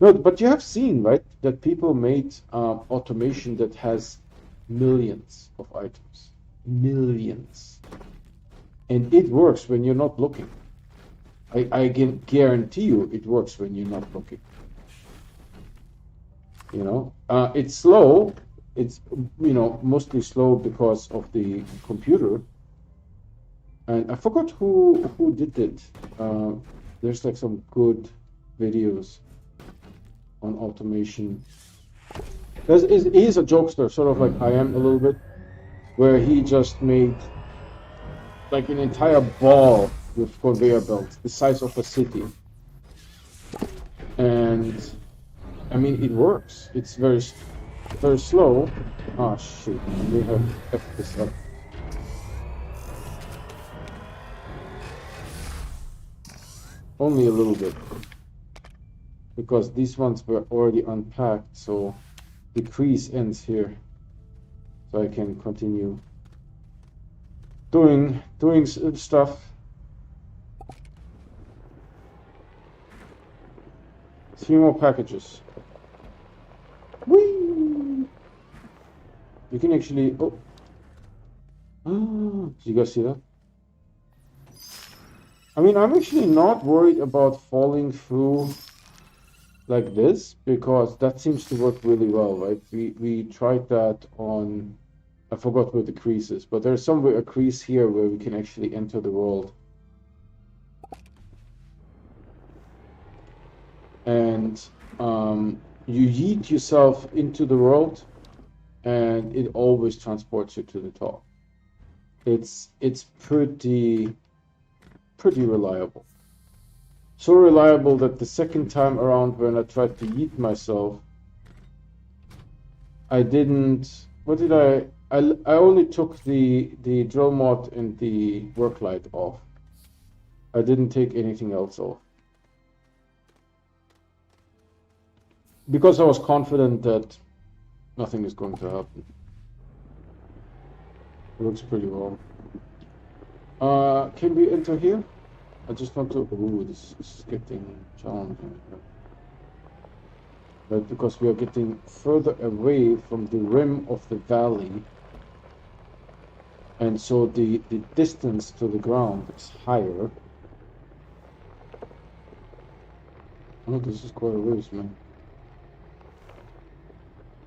No, but you have seen, right, that people made automation that has millions of items. Millions. And it works when you're not looking. I can guarantee you it works when you're not looking. You know, it's slow. It's, you know, mostly slow because of the computer. And I forgot who did it. There's like some good videos on automation. He's a jokester, sort of like I am a little bit, where he just made like an entire ball with conveyor belts, the size of a city. And I mean, it works. It's very slow. Ah, shoot. We have effed this up. Only a little bit. Because these ones were already unpacked, so the crease ends here. So I can continue doing stuff. 3 more packages. Whee! You can actually... Oh! Ah, did you guys see that? I mean, I'm actually not worried about falling through like this, because that seems to work really well, right? We tried that on... I forgot where the crease is, but there's somewhere a crease here where we can actually enter the world. And you yeet yourself into the world, and it always transports you to the top. It's pretty reliable. So reliable that the second time around when I tried to yeet myself, I didn't... What did I only took the drill mod and the work light off. I didn't take anything else off. Because I was confident that nothing is going to happen. It looks pretty well. Can we enter here? I just want to... Ooh, this is getting challenging. Right, because we are getting further away from the rim of the valley. And so the distance to the ground is higher. Oh, this is quite a ways, man.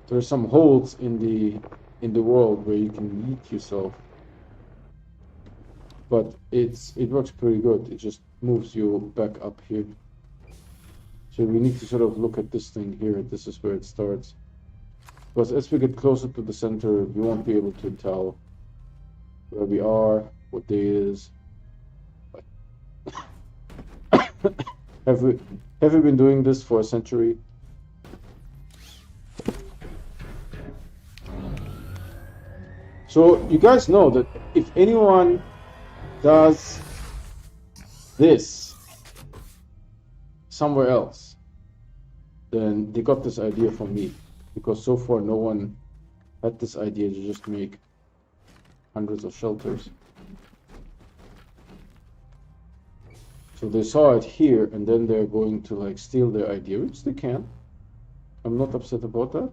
There are some holes in the world where you can yeet yourself. But it works pretty good. It just moves you back up here. So we need to sort of look at this thing here. This is where it starts. Because as we get closer to the center, we won't be able to tell where we are, what day it is. Have we been doing this for a century? So you guys know that if anyone does this somewhere else, then they got this idea from me, because so far no one had this idea to just make hundreds of shelters. So they saw it here, and then they're going to like steal their idea, which they can. I'm not upset about that.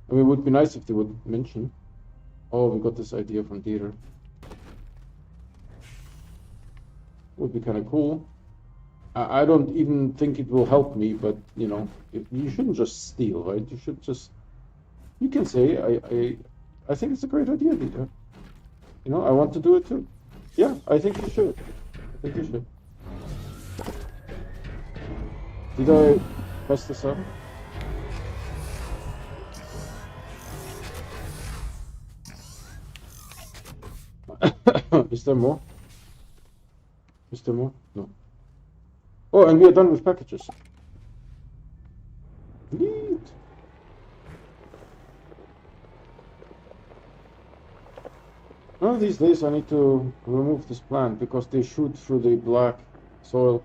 I mean, it would be nice if they would mention, oh, we got this idea from Dieter. Would be kind of cool. I don't even think it will help me, but you know, you shouldn't just steal, right? You should just, you can say, I think it's a great idea, Dieter. You know, I want to do it too. Yeah, I think you should. I think you should. Did I mess this up? Is there more? Is there more? No. Oh, and we are done with packages. Neat. One of these days I need to remove this plant because they shoot through the black soil.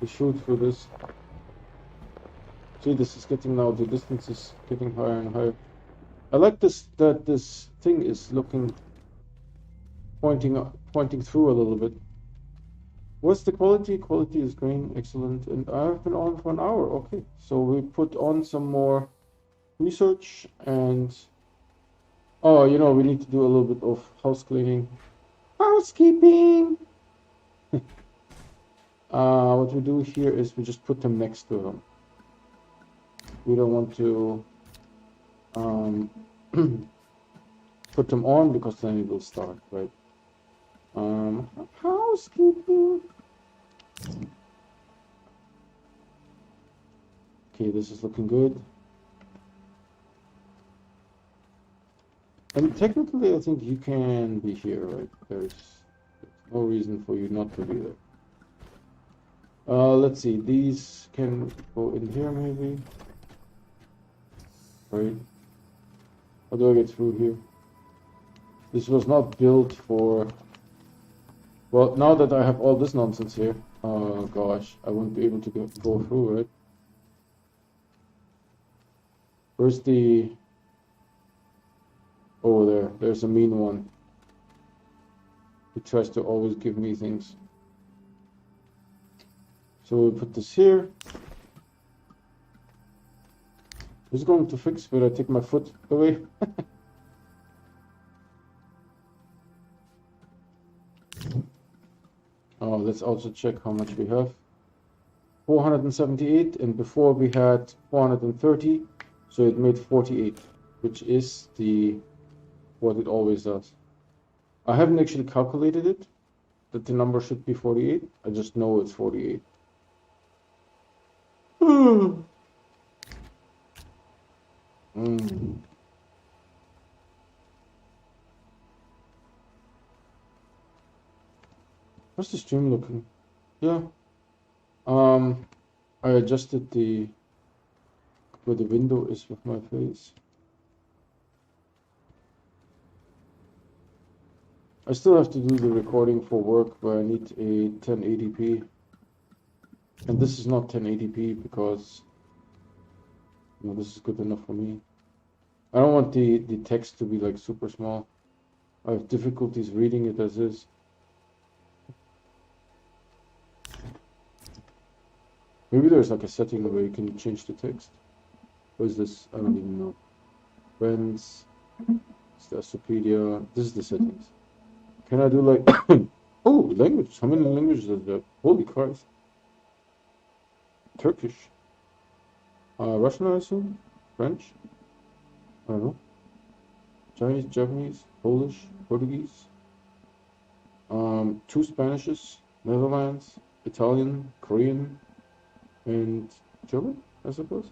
They shoot through this. See, this is getting now, the distance is getting higher and higher. I like this, that this thing is looking, pointing through a little bit. What's the quality? Quality is green, excellent. And I've been on for an hour. Okay, so we put on some more research and... Oh, you know, we need to do a little bit of house cleaning. Housekeeping! What we do here is we just put them next to them. We don't want to put them on because then it will start, right? Housekeeping. Okay, this is looking good. And technically, I think you can be here, right? There's no reason for you not to be there. Let's see. These can go in here, maybe. Right? How do I get through here? This was not built for... Well, now that I have all this nonsense here, oh gosh, I won't be able to go through it. Where's the... Over there. There's a mean one. He tries to always give me things. So we'll put this here. Who's going to fix when I take my foot away? Oh, let's also check how much we have. 478, and before we had 430, so it made 48, which is what it always does. I haven't actually calculated it, that the number should be 48. I just know it's 48. How's the stream looking? Yeah. I adjusted where the window is with my face. I still have to do the recording for work where I need a 1080p. And this is not 1080p because this is good enough for me. I don't want the text to be like super small. I have difficulties reading it as is. Maybe there's like a setting where you can change the text. What is this? I don't even know. Friends. It's the Astropedia. This is the settings. Can I do like... Oh, language. How many languages is that? Holy Christ. Turkish. Russian, I assume? French? I don't know. Chinese, Japanese, Polish, Portuguese. 2 Spanishes, Netherlands, Italian, Korean, and German, I suppose.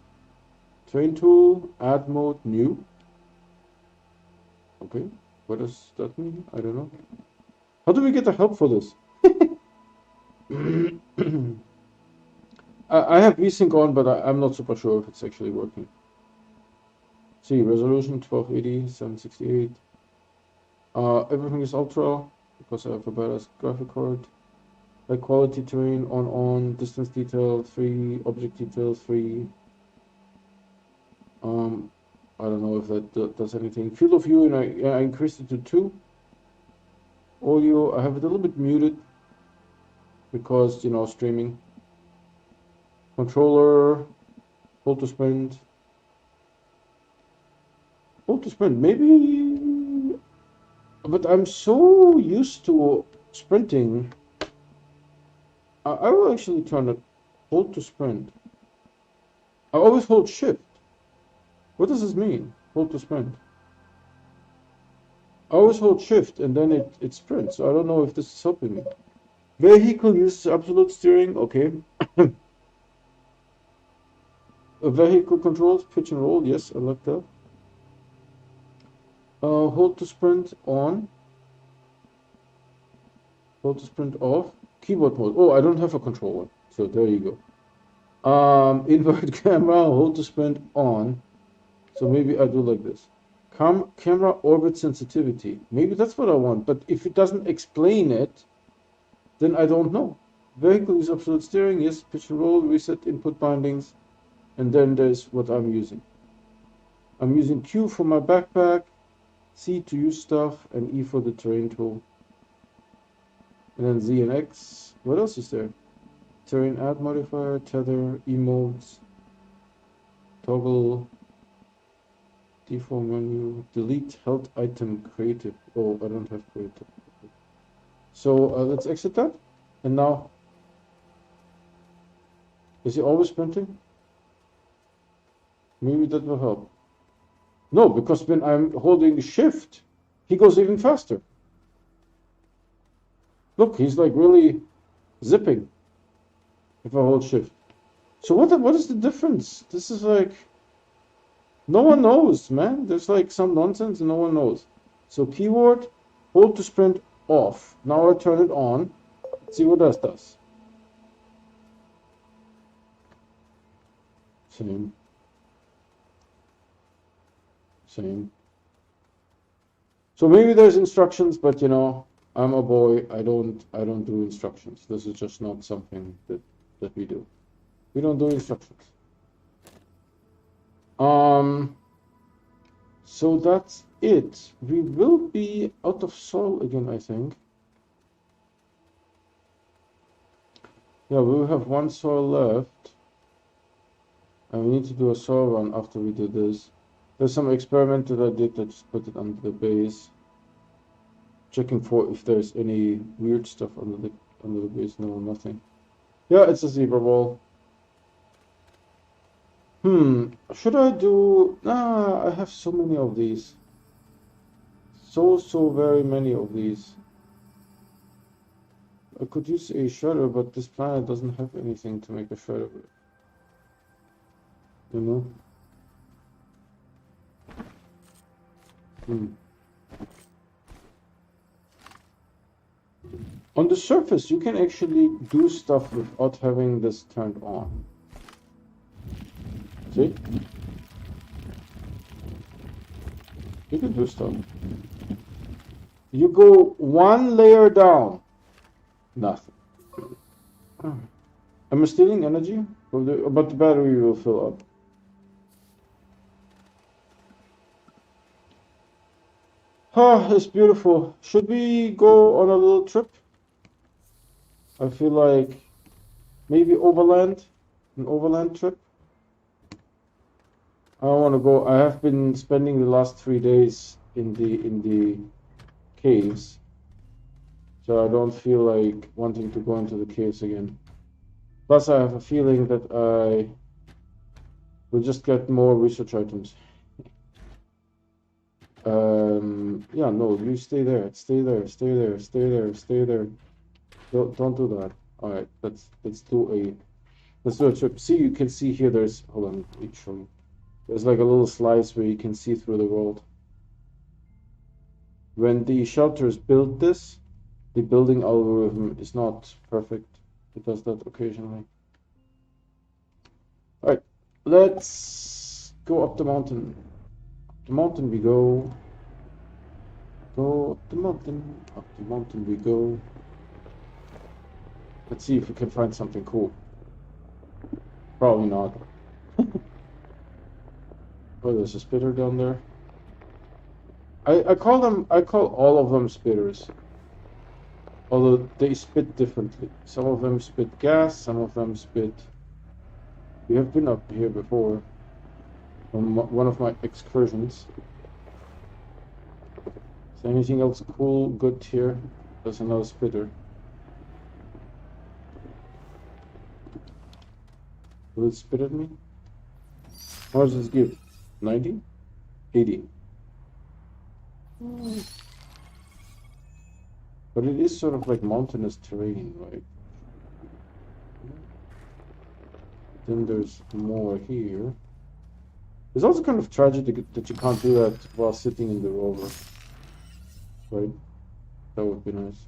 Train tool, add mode, new. Okay, what does that mean? I don't know. How do we get the help for this? I have VSync on, but I'm not super sure if it's actually working. See, resolution 1280, 768. Everything is ultra because I have a badass graphic card. High quality terrain on, distance detail 3, object detail 3. I don't know if that does anything. Field of view, and I increased it to 2. Audio, I have it a little bit muted because, streaming. Controller, hold to sprint. Hold to sprint, maybe, but I'm so used to sprinting. I will actually turn it hold to sprint. I always hold shift. What does this mean? Hold to sprint. I always hold shift and then it sprints. So I don't know if this is helping me. Vehicle uses absolute steering. Okay. Vehicle controls, pitch and roll. Yes, I like that. Hold to sprint on. Hold to sprint off. Keyboard mode. Oh, I don't have a controller. So there you go. Invert camera. Hold to sprint on. So maybe I do like this. Camera orbit sensitivity. Maybe that's what I want. But if it doesn't explain it, then I don't know. Vehicle use absolute steering. Yes, pitch and roll. Reset input bindings. And then there's what I'm using. I'm using Q for my backpack, C to use stuff, and E for the terrain tool. And then Z and X. What else is there? Terrain add modifier, tether, emotes, toggle, default menu, delete health item creative. Oh, I don't have creative. So let's exit that. And now, is he always printing? Maybe that will help. No, because when I'm holding shift, he goes even faster. Look, he's like really zipping if I hold shift. So what is the difference? This is like, no one knows, man. There's like some nonsense and no one knows. So keyword, hold to sprint off. Now I turn it on. Let's see what this does. Same. Same. So maybe there's instructions, but you know, I'm a boy. I don't do instructions. This is just not something that we do. We don't do instructions. So that's it. We will be out of soil again, I think. Yeah, we will have one soil left. And we need to do a soil run after we do this. There's some experiment that I did that just put it under the base. Checking for if there's any weird stuff under the base. No, nothing. Yeah, it's a zebra ball. Should I do... Nah, I have so many of these. So very many of these. I could use a shredder, but this planet doesn't have anything to make a shredder with. You know? On the surface, you can actually do stuff without having this turned on. See? You can do stuff. You go one layer down. Nothing. Am I stealing energy? But the battery will fill up. Oh, it's beautiful. Should we go on a little trip? I feel like maybe overland, an overland trip. I want to go. I have been spending the last 3 days in the caves, so I don't feel like wanting to go into the caves again. Plus, I have a feeling that I will just get more research items. Yeah, no, you stay there, stay there, stay there, stay there, stay there. Don't do that. All right, let's do a trip. See, you can see here. There's hold on, let me show you. There's like a little slice where you can see through the world. When the shelters built this, the building algorithm is not perfect. It does that occasionally. All right, let's go up the mountain. Up the mountain we go. Go up the mountain. Up the mountain we go. Let's see if we can find something cool. Probably not. Oh, there's a spitter down there. I call all of them spitters. Although they spit differently. Some of them spit gas, some of them spit... We have been up here before. On one of my excursions. Is there anything else cool, good here? There's another spitter. Will it spit at me? How does this give? 90? 80. But it is sort of like mountainous terrain, right? Then there's more here. It's also kind of tragic that you can't do that while sitting in the rover. Right? That would be nice.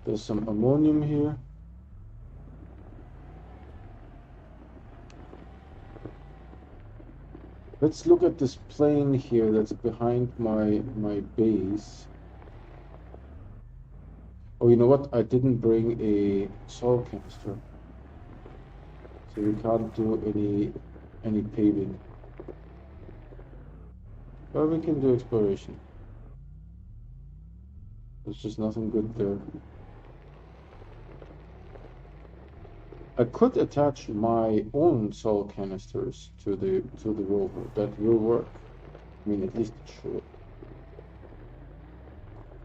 There's some ammonium here. Let's look at this plane here that's behind my base. Oh, you know what? I didn't bring a soil canister, so we can't do any paving. But we can do exploration. There's just nothing good there. I could attach my own soil canisters to the rover. That will work. I mean, at least it should.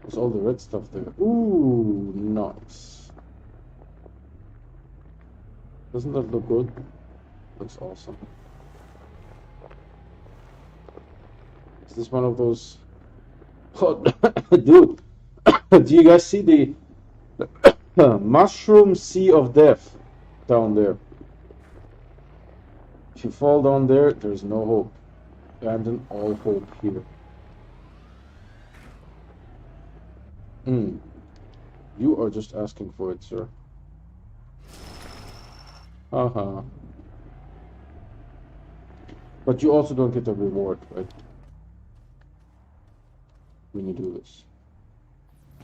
There's all the red stuff there. Ooh, nice. Doesn't that look good? Looks awesome. Is this one of those? Oh, dude, do you guys see Mushroom Sea of Death down there. If you fall down there, there's no hope. Abandon all hope here. You are just asking for it, sir. Haha. But you also don't get a reward, right? When you do this.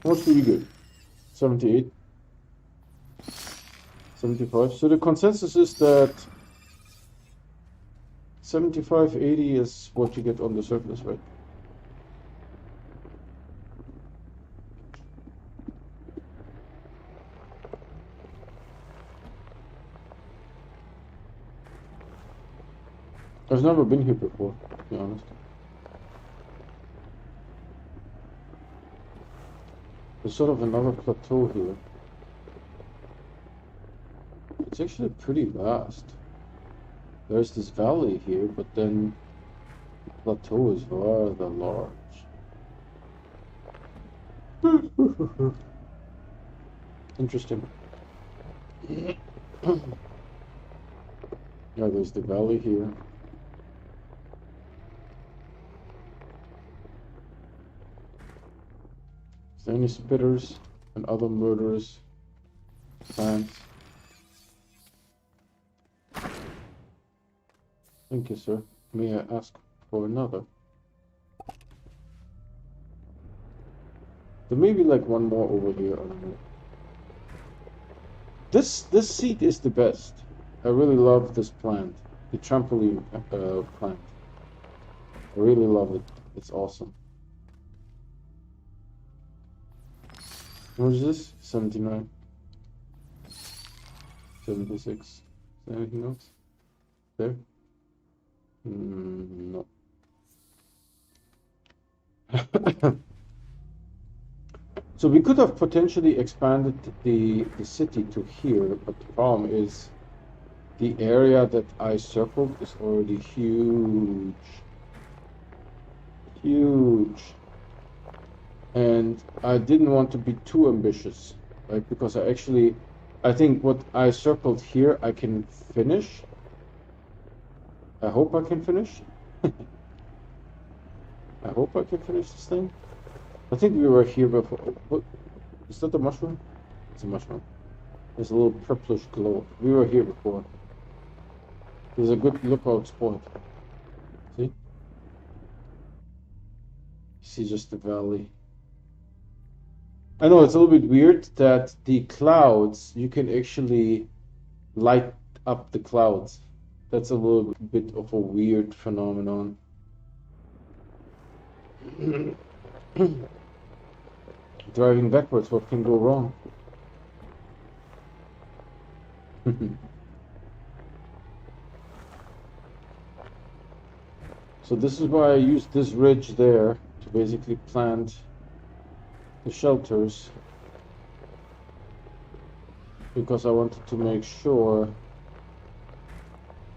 What's really good? 78? 75? So the consensus is that 75, 80 is what you get on the surface, right? I've never been here before, to be honest. There's sort of another plateau here. It's actually pretty vast. There's this valley here, but then the plateau is rather large. Interesting. Yeah, there's the valley here. Is there any spitters and other murderous plants? Thank you, sir. May I ask for another? There may be like one more over here. I don't know. This seat is the best. I really love this plant, the trampoline plant. I really love it. It's awesome. What is this? 79. 76. Is there anything else? There? No. So we could have potentially expanded the city to here, but the problem is the area that I circled is already huge. Huge. And I didn't want to be too ambitious, right? Because I think what I circled here, I can finish. I hope I can finish. I hope I can finish this thing. I think we were here before. What? Is that a mushroom? It's a mushroom. There's a little purplish glow. We were here before. There's a good lookout spot. See? See just the valley. I know it's a little bit weird that the clouds, you can actually light up the clouds. That's a little bit of a weird phenomenon. Driving backwards, what can go wrong? So this is why I used this ridge there to basically plant the shelters, because I wanted to make sure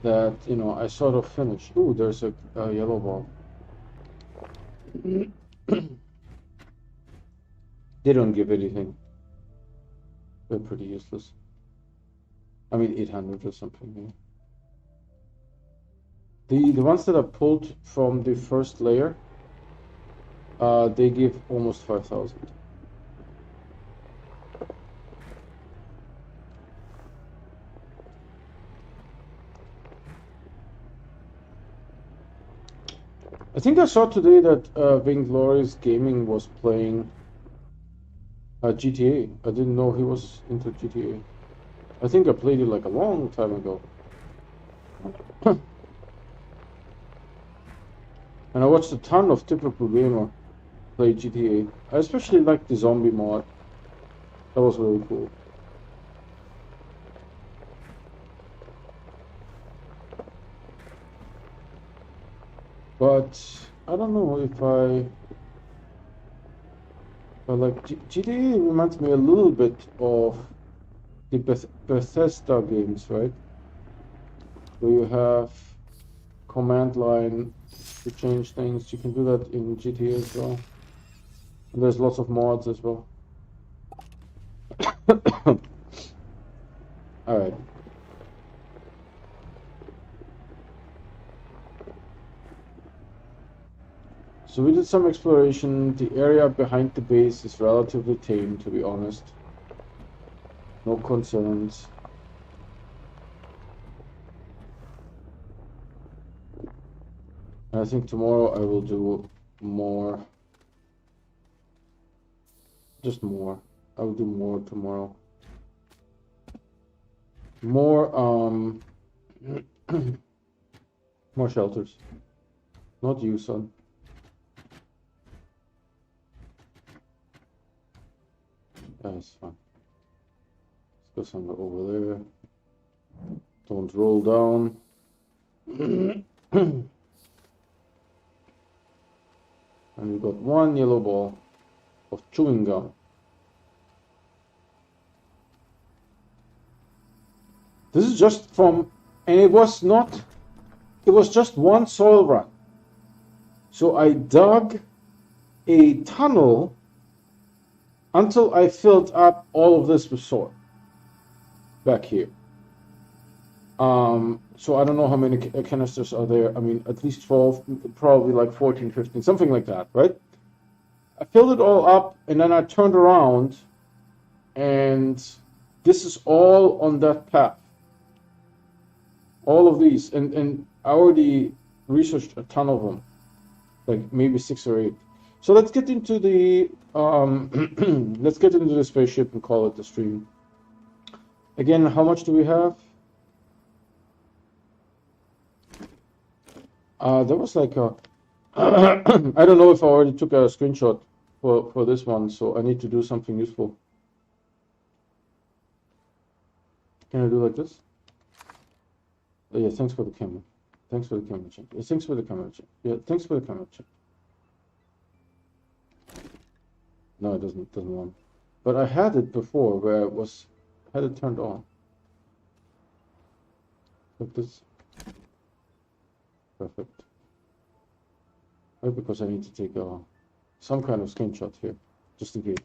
that, you know, I sort of finish. Ooh, there's a yellow ball. They don't give anything. They're pretty useless. I mean, 800 or something. Yeah. The ones that are pulled from the first layer, they give almost 5,000. I think I saw today that Vainglorious Gaming was playing GTA. I didn't know he was into GTA. I think I played it like a long time ago. And I watched a ton of Typical Gamer play GTA. I especially liked the zombie mod. That was really cool. But I don't know if I like GTA reminds me a little bit of the Bethesda games, right? Where you have command line to change things. You can do that in GTA as well. And there's lots of mods as well. All right. So we did some exploration. The area behind the base is relatively tame, to be honest. No concerns. I think tomorrow I will do more. Just more. I will do more tomorrow. More, more shelters. Not you, son. That's fine. Let's go somewhere over there. Don't roll down. And we got one yellow ball of chewing gum. This is just from, and it was just one soil run. So I dug a tunnel until I filled up all of this with soil back here. So I don't know how many canisters are there. I mean, at least 12, probably like 14, 15, something like that, right? I filled it all up, and then I turned around, and this is all on that path. All of these, and I already researched a ton of them, like maybe 6 or 8. So let's get into the let's get into the spaceship and call it the stream. Again, how much do we have? There was like a I don't know if I already took a screenshot for this one, so I need to do something useful. Can I do like this? Oh, yeah, thanks for the camera. Thanks for the camera check. Yeah, thanks for the camera check. Yeah, thanks for the camera check. No, it doesn't want. But I had it before where I had it turned on. Like this. Perfect. Right, because I need to take some kind of screenshot here, just in case.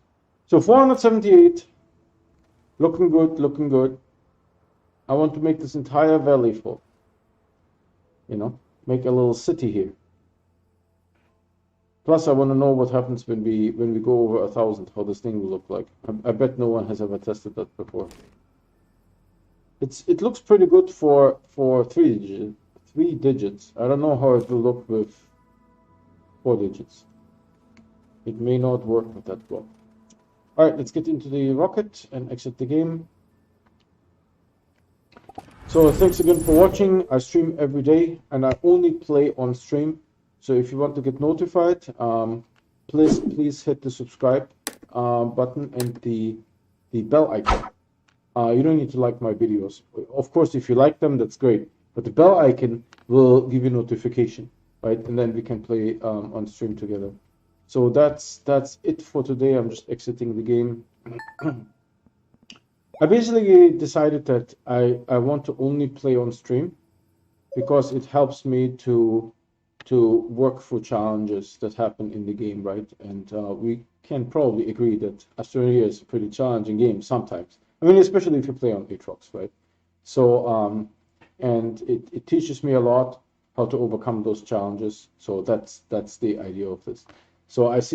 So 478. Looking good, looking good. I want to make this entire valley full. You know, make a little city here. Plus, I want to know what happens when we go over 1,000, how this thing will look like. I bet no one has ever tested that before. It looks pretty good for 3 digits. I don't know how it will look with 4 digits. It may not work with that well. All right, let's get into the rocket and exit the game. So thanks again for watching. I stream every day, and I only play on stream. So if you want to get notified, please hit the subscribe button and the bell icon. You don't need to like my videos. Of course, if you like them, that's great. But the bell icon will give you notification, right? And then we can play on stream together. So that's it for today. I'm just exiting the game. I basically decided that I want to only play on stream because it helps me to work through challenges that happen in the game, right? And we can probably agree that Astroneer is a pretty challenging game sometimes. I mean, especially if you play on Atrox, right? So, and it teaches me a lot how to overcome those challenges. So that's the idea of this. So I see